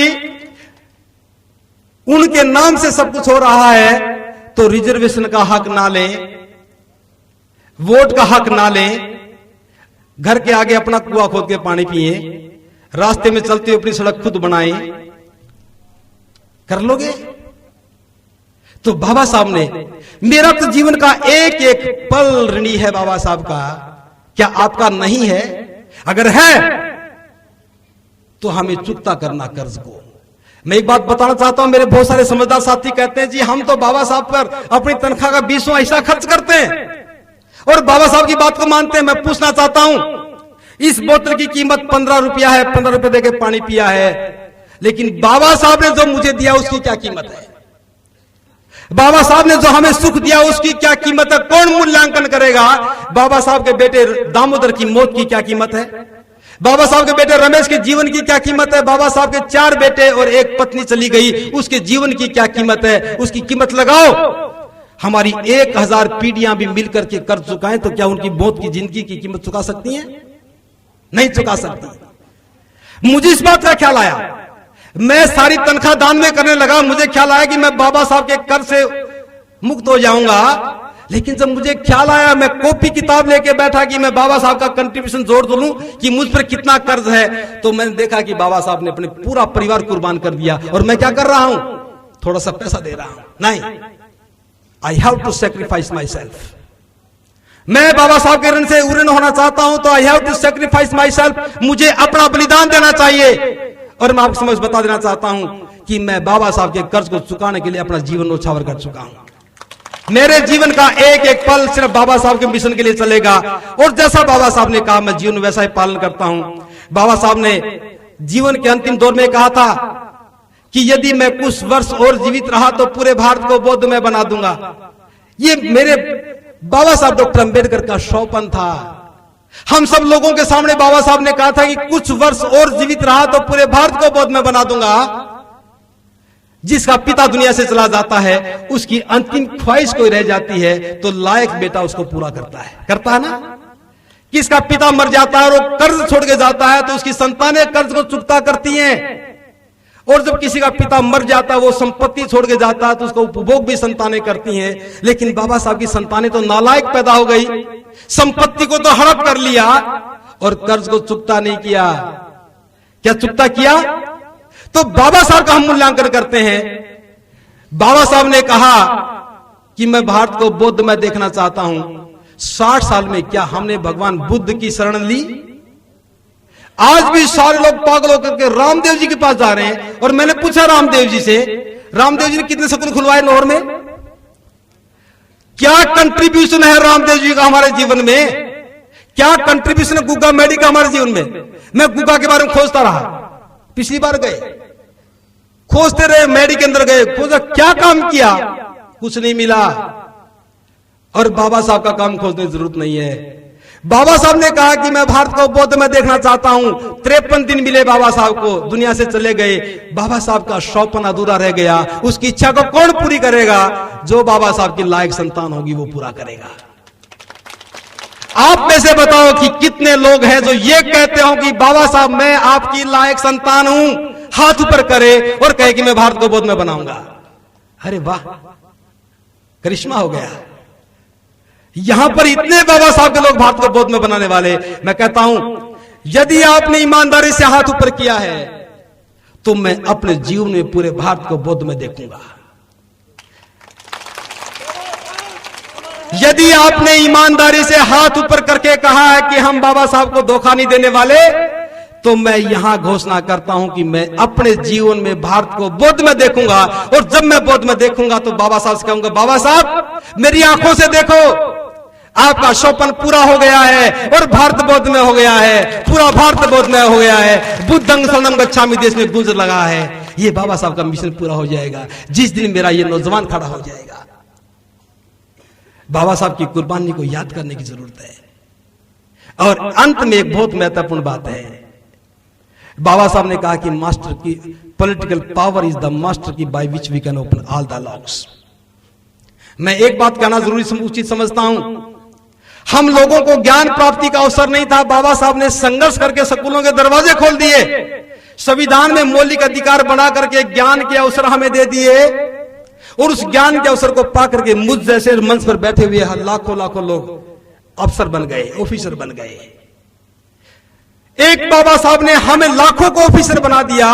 उनके नाम से सब कुछ हो रहा है तो रिजर्वेशन का हक ना लें, वोट का हक ना लें, घर के आगे अपना कुआं खोद के पानी पिए, रास्ते में चलते हुए अपनी सड़क खुद बनाएं, कर लोगे? तो बाबा साहब ने, मेरा तो जीवन का एक एक पल ऋणी है बाबा साहब का, क्या आपका नहीं है? अगर है तो हमें चुकता करना कर्ज को। मैं एक बात बताना चाहता हूं, मेरे बहुत सारे समझदार साथी कहते हैं जी हम तो बाबा साहब पर अपनी तनख्वाह का 20वां हिस्सा खर्च करते हैं और बाबा साहब की बात को मानते हैं। मैं पूछना चाहता हूं, इस बोतल की कीमत 15 रुपया है, 15 रुपए देके पानी पिया है, लेकिन बाबा साहब ने जो मुझे दिया उसकी क्या कीमत है? बाबा साहब ने जो हमें सुख दिया उसकी क्या कीमत है? कौन मूल्यांकन करेगा? बाबा साहब के बेटे दामोदर की मौत की क्या कीमत है? बाबा साहब के बेटे रमेश के जीवन की क्या कीमत है? बाबा साहब के 4 बेटे और एक पत्नी चली गई, उसके जीवन की क्या कीमत है? उसकी कीमत लगाओ। हमारी 1000 पीढ़ियां भी मिलकर के कर चुकाएं तो क्या उनकी मौत की जिंदगी की कीमत चुका सकती हैं? नहीं चुका सकती। मुझे इस बात का ख्याल आया, मैं सारी तनख्वाह दान में करने लगा, मुझे ख्याल आया कि मैं बाबा साहब के कर से मुक्त हो जाऊंगा। लेकिन जब मुझे ख्याल आया, मैं कॉपी किताब लेके बैठा कि मैं बाबा साहब का कंट्रीब्यूशन जोड़ दूं कि मुझ पर कितना कर्ज है, तो मैंने देखा कि बाबा साहब ने अपने पूरा परिवार कुर्बान कर दिया। और मैं क्या कर रहा हूं? थोड़ा सा पैसा दे रहा हूं। नहीं, I have to sacrifice myself. मैं बाबा साहब के ऋण से ऋण होना चाहता हूं तो I have to sacrifice myself. मुझे अपना बलिदान देना चाहिए। और मैं आपको समझ बता देना चाहता हूं कि मैं बाबा साहब के कर्ज को चुकाने के लिए अपना जीवन न्यौछावर कर चुका हूं। मेरे जीवन का एक एक पल सिर्फ बाबा साहब के मिशन के लिए चलेगा। और जैसा बाबा साहब ने कहा मैं जीवन वैसा ही पालन करता हूं। बाबा साहब ने जीवन के अंतिम दौर में कहा था कि यदि मैं कुछ वर्ष और जीवित रहा तो पूरे भारत को बौद्धमय बना दूंगा। ये मेरे बाबा साहब डॉक्टर अंबेडकर का सौपन था। हम सब लोगों के सामने बाबा साहब ने कहा था कि कुछ वर्ष और जीवित रहा तो पूरे भारत को बौद्धमय बना दूंगा। जिसका पिता दुनिया से चला जाता है उसकी अंतिम ख्वाहिश कोई रह जाती है तो लायक बेटा उसको पूरा करता है ना। किसका पिता मर जाता है और वो कर्ज छोड़ के जाता है तो उसकी संतानें कर्ज को चुकता करती हैं। और जब किसी का पिता मर जाता है, वो संपत्ति छोड़ के जाता है तो उसका उपभोग भी संतानें करती हैं। लेकिन बाबा साहब की संतानें तो नालायक पैदा हो गई, संपत्ति को तो हड़प कर लिया और कर्ज को चुकता नहीं किया। क्या चुकता किया? तो बाबा साहब का हम मूल्यांकन करते हैं। बाबा साहब ने कहा कि मैं भारत को बौद्ध में देखना चाहता हूं। 60 साल में क्या हमने भगवान बुद्ध की शरण ली? आज भी सारे लोग पागल होकर के रामदेव जी के पास जा रहे हैं। और मैंने पूछा रामदेव जी से, रामदेव जी ने कितने स्कूल खुलवाए लाहौर में? क्या कंट्रीब्यूशन है रामदेव जी का हमारे जीवन में? क्या कंट्रीब्यूशन है गुग्गा मेडी का हमारे जीवन में? मैं गुग्गा के बारे में खोजता रहा, पिछली बार गए, खोजते रहे, मेडी के अंदर गए, खोजा क्या काम किया, कुछ नहीं मिला। और बाबा साहब का काम खोजने की जरूरत नहीं है। बाबा साहब ने कहा कि मैं भारत को बौद्ध में देखना चाहता हूं। 53 दिन मिले बाबा साहब को, दुनिया से चले गए। बाबा साहब का सौपन अधूरा रह गया। उसकी इच्छा को कौन पूरी करेगा? जो बाबा साहब की लायक संतान होगी वो पूरा करेगा। आप में से बताओ कि कितने लोग हैं जो ये कहते हो कि बाबा साहब मैं आपकी लायक संतान हूं, हाथ ऊपर करे और कहे कि मैं भारत को बौद्ध में बनाऊंगा। अरे वाह, करिश्मा हो गया। यहां पर इतने बाबा साहब के लोग भारत को बौद्ध में बनाने वाले। मैं कहता हूं यदि आपने ईमानदारी से हाथ ऊपर किया है तो मैं अपने जीवन में पूरे भारत को बौद्ध में देखूंगा। यदि आपने ईमानदारी से हाथ ऊपर करके कहा है कि हम बाबा साहब को धोखा नहीं देने वाले, तो मैं यहां घोषणा करता हूं कि मैं अपने जीवन में भारत को बौद्ध में देखूंगा। और जब मैं बौद्ध में देखूंगा तो बाबा साहब से कहूंगा, बाबा साहब मेरी आंखों से देखो, आपका सपन पूरा हो गया है और भारत बौद्ध में हो गया है, पूरा भारत बौद्ध में हो गया है। बुद्धं शरणं गच्छामि देश में गुंज लगा है। ये बाबा साहब का मिशन पूरा हो जाएगा जिस दिन मेरा ये नौजवान खड़ा हो जाएगा। बाबा साहब की कुर्बानी को याद करने की जरूरत है। और अंत में एक बहुत महत्वपूर्ण बात है। बाबा साहब ने कहा कि master key political power is the master key by which we can open all the locks. मैं एक बात कहना जरूरी उचित समझता हूं, हम लोगों को ज्ञान प्राप्ति का अवसर नहीं था। बाबा साहब ने संघर्ष करके स्कूलों के दरवाजे खोल दिए, संविधान में मौलिक अधिकार बना करके ज्ञान के अवसर हमें दे दिए। और उस ज्ञान के अवसर को पा करके मुझ जैसे मंच पर बैठे हुए लाखों लाखों लोग अफसर बन गए, ऑफिसर बन गए। एक बाबा साहब ने हमें लाखों को ऑफिसर बना दिया,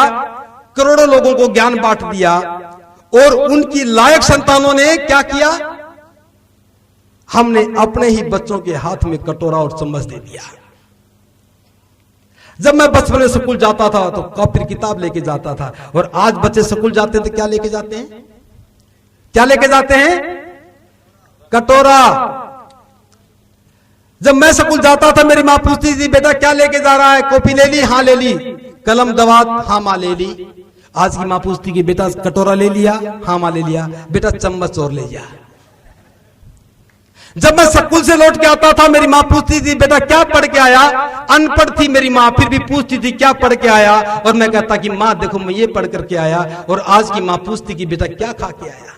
करोड़ों लोगों को ज्ञान बांट दिया। और उनकी लायक संतानों ने क्या किया? हमने अपने ही बच्चों के हाथ में कटोरा और चम्मच दे दिया। जब मैं बचपन में स्कूल जाता था तो कॉपी किताब लेके जाता था। और आज बच्चे स्कूल जाते हैं तो क्या लेके जाते हैं? क्या लेके जाते हैं? कटोरा। जब मैं स्कूल जाता था मेरी मां पूछती थी बेटा क्या लेके जा रहा है? कॉपी ले ली? हाँ ले ली। कलम दवात? हाँ मां ले ली। आज की मां पूछती कि बेटा कटोरा ले लिया? हाँ मां ले लिया। बेटा चम्मच और ले जा। जब मैं स्कूल से लौट के आता था मेरी मां पूछती थी बेटा क्या पढ़ के आया? अनपढ़ थी मेरी मां, फिर भी पूछती थी क्या पढ़ के आया? और मैं कहता कि मां देखो मैं ये पढ़ करके आया। और आज की मां पूछती कि बेटा क्या खा के आया?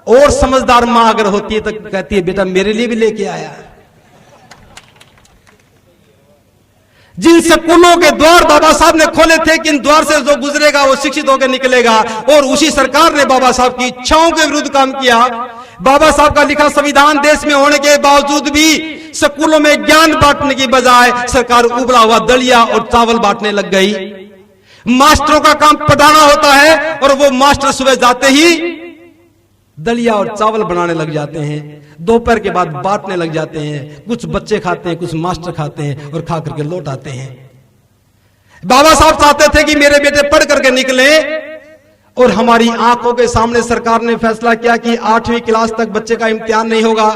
और समझदार मां अगर होती है तो कहती है बेटा मेरे लिए भी लेके आया। जिन स्कूलों के द्वार बाबा साहब ने खोले थे कि इन द्वार से जो गुजरेगा वो शिक्षित होकर निकलेगा, और उसी सरकार ने बाबा साहब की इच्छाओं के विरुद्ध काम किया। बाबा साहब का लिखा संविधान देश में होने के बावजूद भी स्कूलों में ज्ञान बांटने की बजाय सरकार उबला हुआ दलिया और चावल बांटने लग गई। मास्टरों का काम पढ़ाना होता है और वो मास्टर सुबह जाते ही दलिया और चावल बनाने लग जाते हैं, दोपहर के बाद बांटने लग जाते हैं। कुछ बच्चे खाते हैं, कुछ मास्टर खाते हैं और खा करके लौट आते हैं। बाबा साहब चाहते थे कि मेरे बेटे पढ़ करके निकले, और हमारी आंखों के सामने सरकार ने फैसला किया कि 8वीं क्लास तक बच्चे का इम्तिहान नहीं होगा।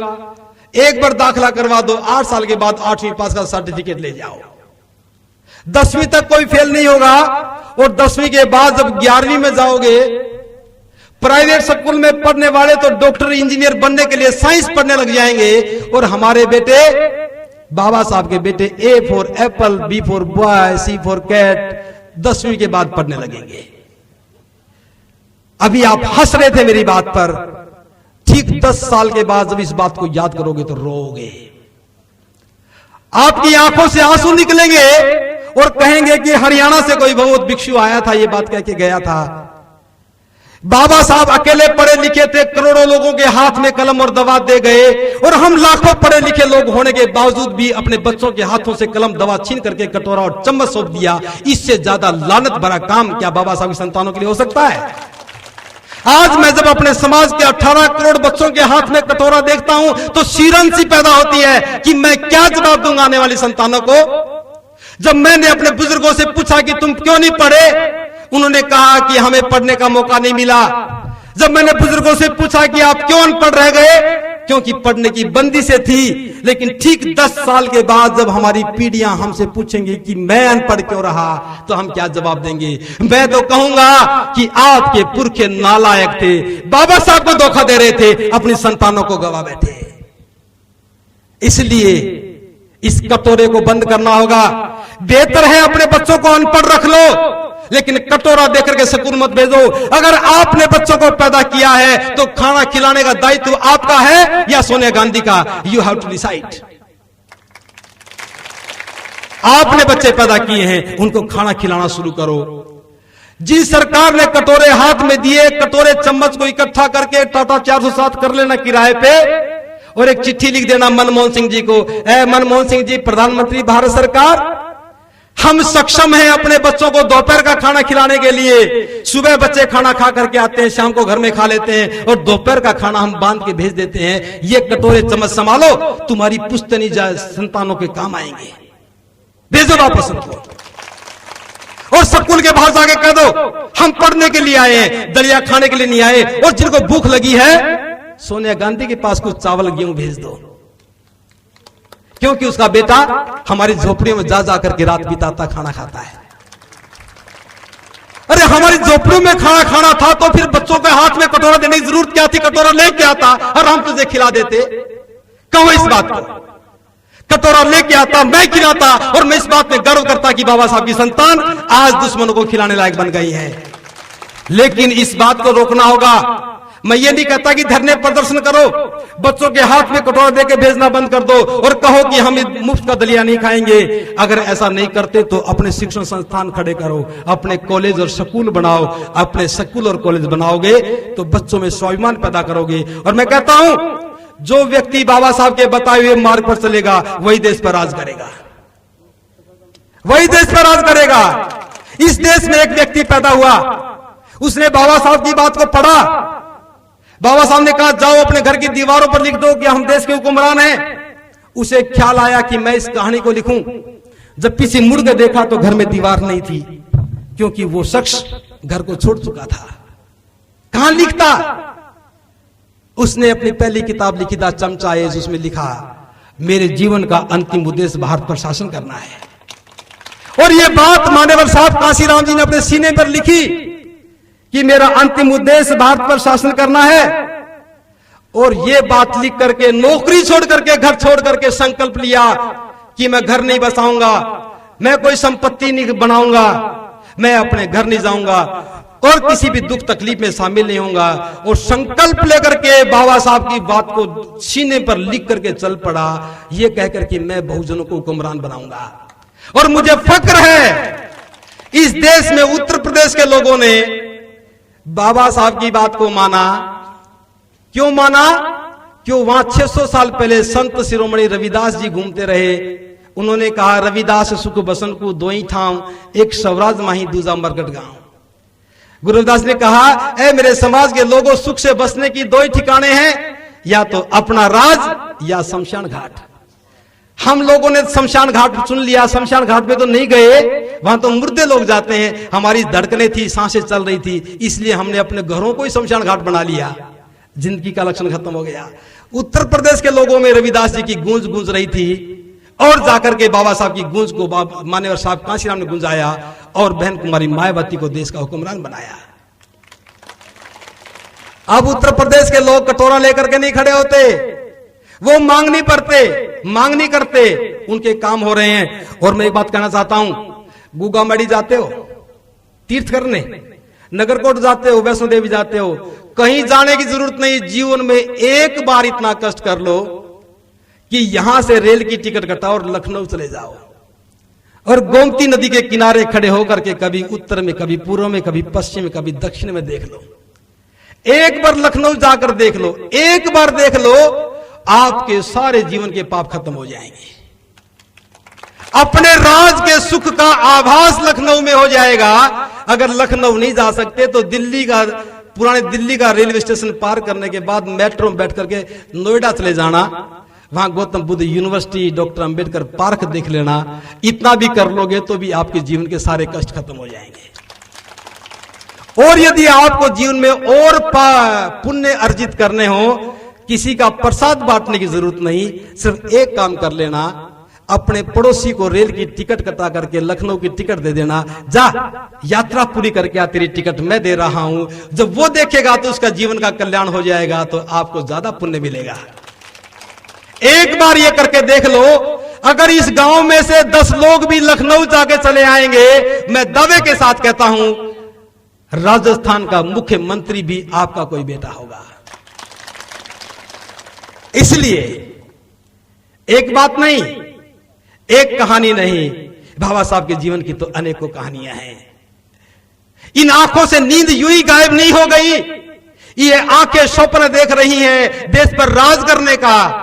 एक बार दाखिला करवा दो, 8 साल के बाद 8वीं पास का सर्टिफिकेट ले जाओ। 10वीं तक कोई फेल नहीं होगा, और 10वीं के बाद जब 11वीं में जाओगे, प्राइवेट स्कूल में पढ़ने वाले तो डॉक्टर इंजीनियर बनने के लिए साइंस पढ़ने लग जाएंगे, और हमारे बेटे, बाबा साहब के बेटे, A for apple, B for boy, C for cat 10वीं के बाद पढ़ने लगेंगे। अभी आप हंस रहे थे मेरी बात पर, ठीक 10 साल के बाद जब इस बात को याद करोगे तो रोओगे, आपकी आंखों से आंसू निकलेंगे और कहेंगे कि हरियाणा से कोई बहुत भिक्षु आया था, ये बात कह के गया था। बाबा साहब अकेले पढ़े लिखे थे, करोड़ों लोगों के हाथ में कलम और दवा दे गए, और हम लाखों पढ़े लिखे लोग होने के बावजूद भी अपने बच्चों के हाथों से कलम दवा छीन करके कटोरा और चम्मच सौंप दिया। इससे ज्यादा लानत भरा काम क्या बाबा साहब की संतानों के लिए हो सकता है? आज मैं जब अपने समाज के 18 करोड़ बच्चों के हाथ में कटोरा देखता हूं तो शीरन सी पैदा होती है कि मैं क्या जवाब दूंगा आने वाली संतानों को। जब मैंने अपने बुजुर्गों से पूछा कि तुम क्यों नहीं पढ़े, उन्होंने कहा कि हमें पढ़ने का मौका नहीं मिला। जब मैंने बुजुर्गों से पूछा कि आप क्यों अनपढ़ रह गए, क्योंकि पढ़ने की बंदिशें थी। लेकिन ठीक 10 साल के बाद जब हमारी पीढ़ियां हमसे पूछेंगी कि मैं अनपढ़ क्यों रहा, तो हम क्या जवाब देंगे? मैं तो कहूंगा कि आपके पुरखे नालायक थे, बाबा साहब को धोखा दे रहे थे, अपनी संतानों को गवा बैठे। इसलिए इस कटोरे को बंद करना होगा। बेहतर है अपने बच्चों को अनपढ़ रख लो, लेकिन कटोरा देकर के स्कूल मत भेजो। अगर आपने बच्चों को पैदा किया है तो खाना खिलाने का दायित्व आपका है या सोनिया गांधी का? You have to decide. आपने बच्चे पैदा किए हैं, उनको खाना खिलाना शुरू करो। जिस सरकार ने कटोरे हाथ में दिए, कटोरे चम्मच को इकट्ठा करके टाटा 407 कर लेना किराए पे, और एक चिट्ठी लिख देना मनमोहन सिंह जी को, मनमोहन सिंह जी प्रधानमंत्री भारत सरकार, हम सक्षम हैं अपने बच्चों को दोपहर का खाना खिलाने के लिए। सुबह बच्चे खाना खा करके आते हैं, शाम को घर में खा लेते हैं, और दोपहर का खाना हम बांध के भेज देते हैं। ये कटोरे चम्मच संभालो, तुम्हारी पुश्तनी संतानों के काम आएंगे। भेजो वापस उनको, और स्कूल के बाहर जाके कह दो हम पढ़ने के लिए आए हैं, दलिया खाने के लिए नहीं आए। और जिनको भूख लगी है, सोनिया गांधी के पास कुछ चावल गेहूं भेज दो, क्योंकि उसका बेटा हमारी झोपड़ियों में जा जाकर के रात बिताता, खाना खाता है। अरे हमारी झोपड़ियों में खाना खाना था तो फिर बच्चों के हाथ में कटोरा देने की जरूरत क्या थी? कटोरा लेके आता और हम तुझे खिला देते। कहो इस बात को, कटोरा लेके आता, मैं खिलाता, और मैं इस बात में गर्व करता कि बाबा साहब की संतान आज दुश्मनों को खिलाने लायक बन गई है। लेकिन इस बात को रोकना होगा। मैं ये नहीं कहता कि धरने प्रदर्शन करो, बच्चों के हाथ में कटोरा देके भेजना बंद कर दो और कहो कि हम मुफ्त का दलिया नहीं खाएंगे। अगर ऐसा नहीं करते तो अपने शिक्षण संस्थान खड़े करो, अपने कॉलेज और स्कूल बनाओ। अपने स्कूल और कॉलेज बनाओगे तो बच्चों में स्वाभिमान पैदा करोगे। और मैं कहता हूं, जो व्यक्ति बाबा साहब के बताए हुए मार्ग पर चलेगा वही देश पर राज करेगा, वही देश पर राज करेगा। इस देश में एक व्यक्ति पैदा हुआ, उसने बाबा साहब की बात को पढ़ा। बाबा साहब ने कहा जाओ अपने घर की दीवारों पर लिख दो कि हम देश के हुक्मरान हैं। उसे ख्याल आया कि मैं इस कहानी को लिखूं। जब पीछे मुड़ के देखा तो घर में दीवार नहीं थी, क्योंकि वो शख्स घर को छोड़ चुका था। कहां लिखता? उसने अपनी पहली किताब लिखी था चमचा एज, उसमें लिखा मेरे जीवन का अंतिम उद्देश्य भारत पर शासन करना है। और ये बात मान्यवर साहब कांशीराम जी ने अपने सीने पर लिखी कि मेरा अंतिम उद्देश्य भारत पर शासन करना है। और ये बात लिख करके नौकरी छोड़ करके, घर छोड़ करके संकल्प लिया कि मैं घर नहीं बसाऊंगा, मैं कोई संपत्ति नहीं बनाऊंगा, मैं अपने घर नहीं जाऊंगा और किसी भी दुख तकलीफ में शामिल नहीं होऊंगा। और संकल्प लेकर के बाबा साहब की बात को सीने पर लिख करके चल पड़ा, ये कहकर कि मैं बहुजनों को हुक्मरान बनाऊंगा। और मुझे फक्र है इस देश में उत्तर प्रदेश के लोगों ने बाबा साहब की बात को माना। क्यों माना? क्यों वहां 600 साल पहले संत शिरोमणि रविदास जी घूमते रहे। उन्होंने कहा रविदास सुख बसन को दो ही ठाव, एक स्वराज माही दूजा मरकट गांव। गुरु रविदास ने कहा ऐ मेरे समाज के लोगों, सुख से बसने की दो ही ठिकाने हैं, या तो अपना राज या शमशान घाट। हम लोगों ने शमशान घाट चुन लिया। शमशान घाट पे तो नहीं गए, वहां तो मुर्दे लोग जाते हैं। हमारी धड़कनें थी, सांसें चल रही थी, इसलिए हमने अपने घरों को ही शमशान घाट बना लिया। जिंदगी का लक्षण खत्म हो गया। उत्तर प्रदेश के लोगों में रविदास जी की गूंज गूंज रही थी। और जाकर के बाबा साहब की गूंज को मान्यवर साहब कांशीराम ने गुंजाया और बहन कुमारी मायावती को देश का हुक्मरान बनाया। अब उत्तर प्रदेश के लोग कटोरा लेकर के नहीं खड़े होते, वो मांग नहीं पड़ते, मांग नहीं करते, उनके काम हो रहे हैं। और मैं एक बात कहना चाहता हूं, गुगामड़ी जाते हो तीर्थ करने, नगरकोट जाते हो, वैष्णो देवी जाते हो, कहीं जाने की जरूरत नहीं। जीवन में एक बार इतना कष्ट कर लो कि यहां से रेल की टिकट कटाओ और लखनऊ चले जाओ और गोमती नदी के किनारे खड़े होकर के कभी उत्तर में, कभी पूर्व में, कभी पश्चिम में, कभी दक्षिण में देख लो। एक बार लखनऊ जाकर देख लो, एक बार देख लो, आपके सारे जीवन के पाप खत्म हो जाएंगे। अपने राज के सुख का आभास लखनऊ में हो जाएगा। अगर लखनऊ नहीं जा सकते तो दिल्ली का, पुराने दिल्ली का रेलवे स्टेशन पार करने के बाद मेट्रो में बैठ करके नोएडा चले जाना, वहां Gautam Buddha university, doctor Ambedkar park देख लेना। इतना भी कर लोगे तो भी आपके जीवन के सारे कष्ट खत्म हो जाएंगे। और यदि आपको जीवन में और पुण्य अर्जित करने हो, किसी का प्रसाद बांटने की जरूरत नहीं, सिर्फ एक काम कर लेना, अपने पड़ोसी को रेल की टिकट कटा करके लखनऊ की टिकट दे देना, जा यात्रा पूरी करके आ, तेरी टिकट मैं दे रहा हूं। जब वो देखेगा तो उसका जीवन का कल्याण हो जाएगा, तो आपको ज्यादा पुण्य मिलेगा। एक बार ये करके देख लो। अगर इस गांव में से 10 लोग भी लखनऊ जाके चले आएंगे, मैं दावे के साथ कहता हूं राजस्थान का मुख्यमंत्री भी आपका कोई बेटा होगा। इसलिए एक बात नहीं, एक कहानी नहीं, बाबा साहब के जीवन की तो अनेकों कहानियां हैं। इन आंखों से नींद यूं ही गायब नहीं हो गई। ये आंखें स्वप्न देख रही हैं देश पर राज करने का।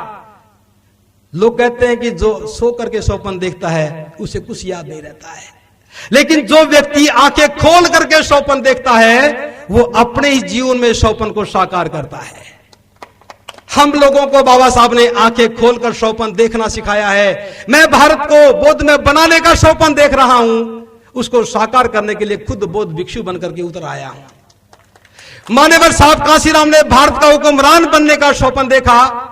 लोग कहते हैं कि जो सो करके स्वप्न देखता है उसे कुछ याद नहीं रहता है, लेकिन जो व्यक्ति आंखें खोल करके स्वप्न देखता है वो अपने ही जीवन में स्वप्न को साकार करता है। हम लोगों को बाबा साहब ने आंखें खोलकर स्वप्न देखना सिखाया है। मैं भारत को बौद्ध में बनाने का स्वप्न देख रहा हूं, उसको साकार करने के लिए खुद बौद्ध भिक्षु बनकर के उतर आया हूं। मान्यवर साहब कांशीराम ने भारत का हुक्मरान बनने का स्वप्न देखा।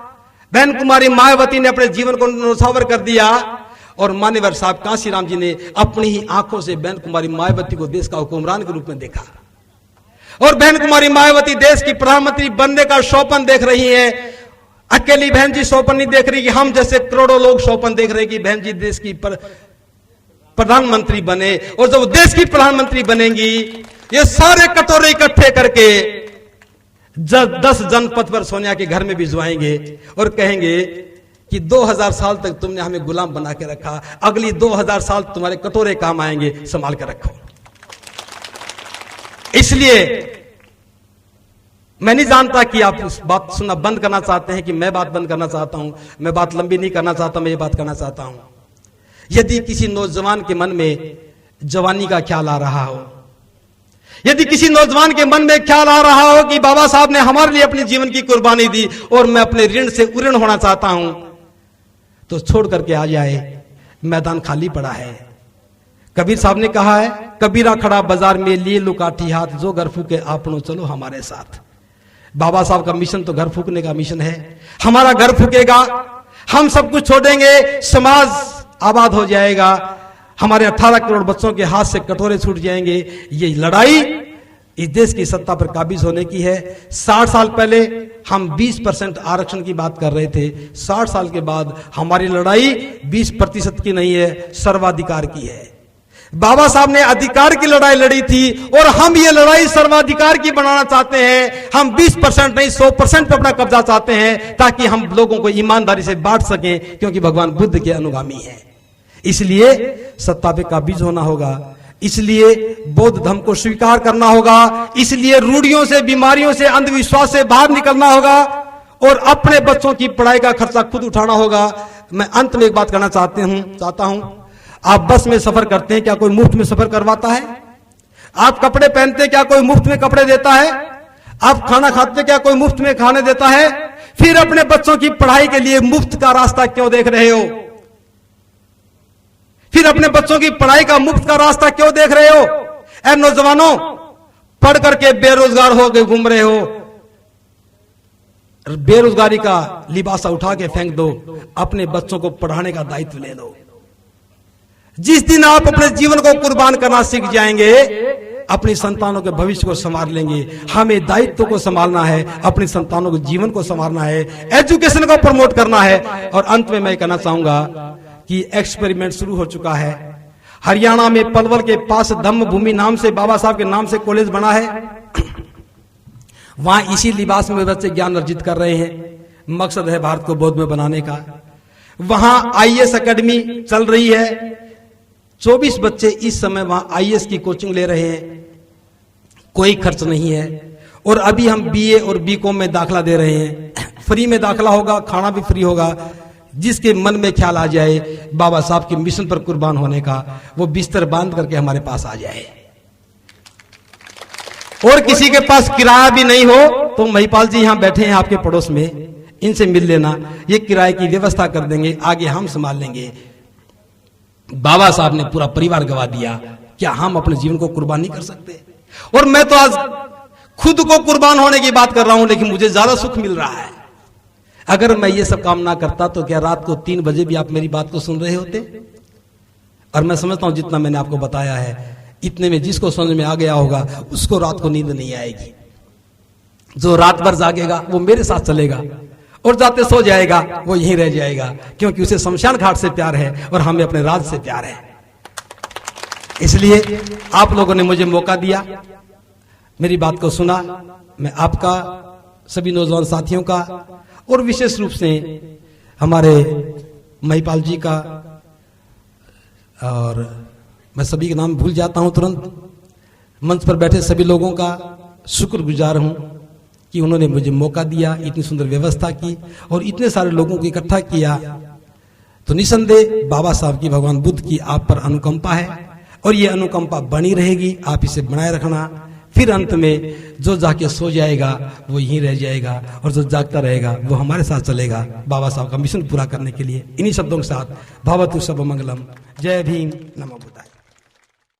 बहन कुमारी मायावती ने अपने जीवन को न्योछावर कर दिया और मान्यवर साहब कांशीराम जी ने अपनी ही आंखों से बहन कुमारी मायावती को देश का हुक्मरान के रूप में देखा। और बहन कुमारी मायावती देश की प्रधानमंत्री बनने का स्वप्न देख रही हैं। अकेली बहन जी स्वप्न नहीं देख रही कि हम जैसे करोड़ों लोग स्वप्न देख रहे कि बहन जी देश की प्रधानमंत्री बने। और जब देश की प्रधानमंत्री बनेंगी, ये सारे कटोरे इकट्ठे करके 10 जनपद पर सोनिया के घर में भिजवाएंगे और कहेंगे कि 2000 साल तक तुमने हमें गुलाम बना के रखा, अगली 2000 साल तुम्हारे कटोरे काम आएंगे, संभाल के रखो। इसलिए मैं नहीं जानता कि आप इस बात सुनना बंद करना चाहते हैं कि मैं बात बंद करना चाहता हूं। मैं बात लंबी नहीं करना चाहता, मैं ये बात करना चाहता हूं, यदि किसी नौजवान के मन में जवानी का ख्याल आ रहा हो, यदि किसी नौजवान के मन में ख्याल आ रहा हो कि बाबा साहब ने हमारे लिए अपने जीवन की कुर्बानी दी और मैं अपने ऋण से उऋण होना चाहता हूं, तो छोड़ करके आ जाए, मैदान खाली पड़ा है। कबीर साहब ने कहा है, कबीरा खड़ा बाजार में लिए लुकाठी हाथ, जो घर फूके आपनो चलो हमारे साथ। बाबा साहब का मिशन तो घर फूकने का मिशन है। हमारा घर फूकेगा, हम सब कुछ छोड़ेंगे, समाज आबाद हो जाएगा, हमारे 18 करोड़ बच्चों के हाथ से कटोरे छूट जाएंगे। ये लड़ाई इस देश की सत्ता पर काबिज होने की है। 60 साल पहले हम 20% आरक्षण की बात कर रहे थे, 60 साल के बाद हमारी लड़ाई 20% की नहीं है, सर्वाधिकार की है। बाबा साहब ने अधिकार की लड़ाई लड़ी थी और हम ये लड़ाई सर्वाधिकार की बनाना चाहते हैं। हम 20% नहीं 100% पे अपना कब्जा चाहते हैं, ताकि हम लोगों को ईमानदारी से बांट सकें, क्योंकि भगवान बुद्ध के अनुगामी हैं। इसलिए सत्ता पे काबिज होना होगा, इसलिए बौद्ध धर्म को स्वीकार करना होगा, इसलिए रूढ़ियों से, बीमारियों से, अंधविश्वास से बाहर निकलना होगा और अपने बच्चों की पढ़ाई का खर्चा खुद उठाना होगा। मैं अंत में एक बात करना चाहता हूं, आप बस में सफर करते हैं, क्या कोई मुफ्त में सफर करवाता है? आप कपड़े पहनते हैं, क्या कोई मुफ्त में कपड़े देता है? आप खाना खाते हैं, क्या कोई मुफ्त में खाने देता है? फिर अपने बच्चों की पढ़ाई के लिए मुफ्त का रास्ता क्यों देख रहे हो? फिर अपने बच्चों की पढ़ाई का मुफ्त का रास्ता क्यों देख रहे हो? ऐ नौजवानों, पढ़ करके बेरोजगार हो गए घूम रहे हो, बेरोजगारी का लिबासा उठा के फेंक दो, अपने बच्चों को पढ़ाने का दायित्व ले लो। जिस दिन आप अपने जीवन को कुर्बान करना सीख जाएंगे, अपनी संतानों के भविष्य को संभाल लेंगे। हमें दायित्व को संभालना है, अपनी संतानों के जीवन को संभालना है, एजुकेशन को प्रमोट करना है। और अंत में मैं कहना चाहूंगा कि एक्सपेरिमेंट शुरू हो चुका है। हरियाणा में पलवल के पास धम्म भूमि नाम से बाबा साहब के नाम से कॉलेज बना है। वहां इसी लिबास में बच्चे ज्ञान अर्जित कर रहे हैं। मकसद है भारत को बौद्ध में बनाने का। वहां आईएएस एकेडमी चल रही है। 24 बच्चे इस समय वहां आईएएस की कोचिंग ले रहे हैं, कोई खर्च नहीं है। और अभी हम बीए और बीकॉम में दाखला दे रहे हैं। फ्री में दाखला होगा, खाना भी फ्री होगा। जिसके मन में ख्याल आ जाए बाबा साहब के मिशन पर कुर्बान होने का, वो बिस्तर बांध करके हमारे पास आ जाए। और किसी के पास किराया भी नहीं हो तो महिपाल जी यहां बैठे हैं आपके पड़ोस में, इनसे मिल लेना, ये किराए की व्यवस्था कर देंगे, आगे हम संभाल लेंगे। बाबा साहब ने पूरा परिवार गवा दिया, क्या हम अपने जीवन को कुर्बान नहीं कर सकते? और मैं तो आज खुद को कुर्बान होने की बात कर रहा हूं, लेकिन मुझे ज्यादा सुख मिल रहा है। अगर मैं ये सब काम ना करता तो क्या रात को 3 बजे भी आप मेरी बात को सुन रहे होते? और मैं समझता हूं जितना मैंने आपको बताया है, इतने में जिसको समझ में आ गया होगा उसको रात को नींद नहीं आएगी। जो रात भर जागेगा वो मेरे साथ चलेगा, और जाते सो जाएगा वो यहीं रह जाएगा, क्योंकि उसे शमशान घाट से प्यार है और हमें अपने राज से प्यार है। इसलिए आप लोगों ने मुझे मौका दिया, मेरी बात को सुना। मैं आपका, सभी नौजवान साथियों का, और विशेष रूप से हमारे महिपाल जी का, और मैं सभी के नाम भूल जाता हूं तुरंत, मंच पर बैठे सभी लोगों का शुक्रगुजार हूं कि उन्होंने मुझे मौका दिया, इतनी सुंदर व्यवस्था की और इतने सारे लोगों को इकट्ठा किया। तो निसंदेह बाबा साहब की, भगवान बुद्ध की आप पर अनुकंपा है, और ये अनुकंपा बनी रहेगी। आप इसे बनाए रखना। फिर अंत में जो जाके सो जाएगा वो यहीं रह जाएगा, और जो जागता रहेगा वो हमारे साथ चलेगा बाबा साहब का मिशन पूरा करने के लिए। इन्हीं शब्दों के साथ भवतु सर्वमंगलम। जय भीम, नमो बुद्धाय।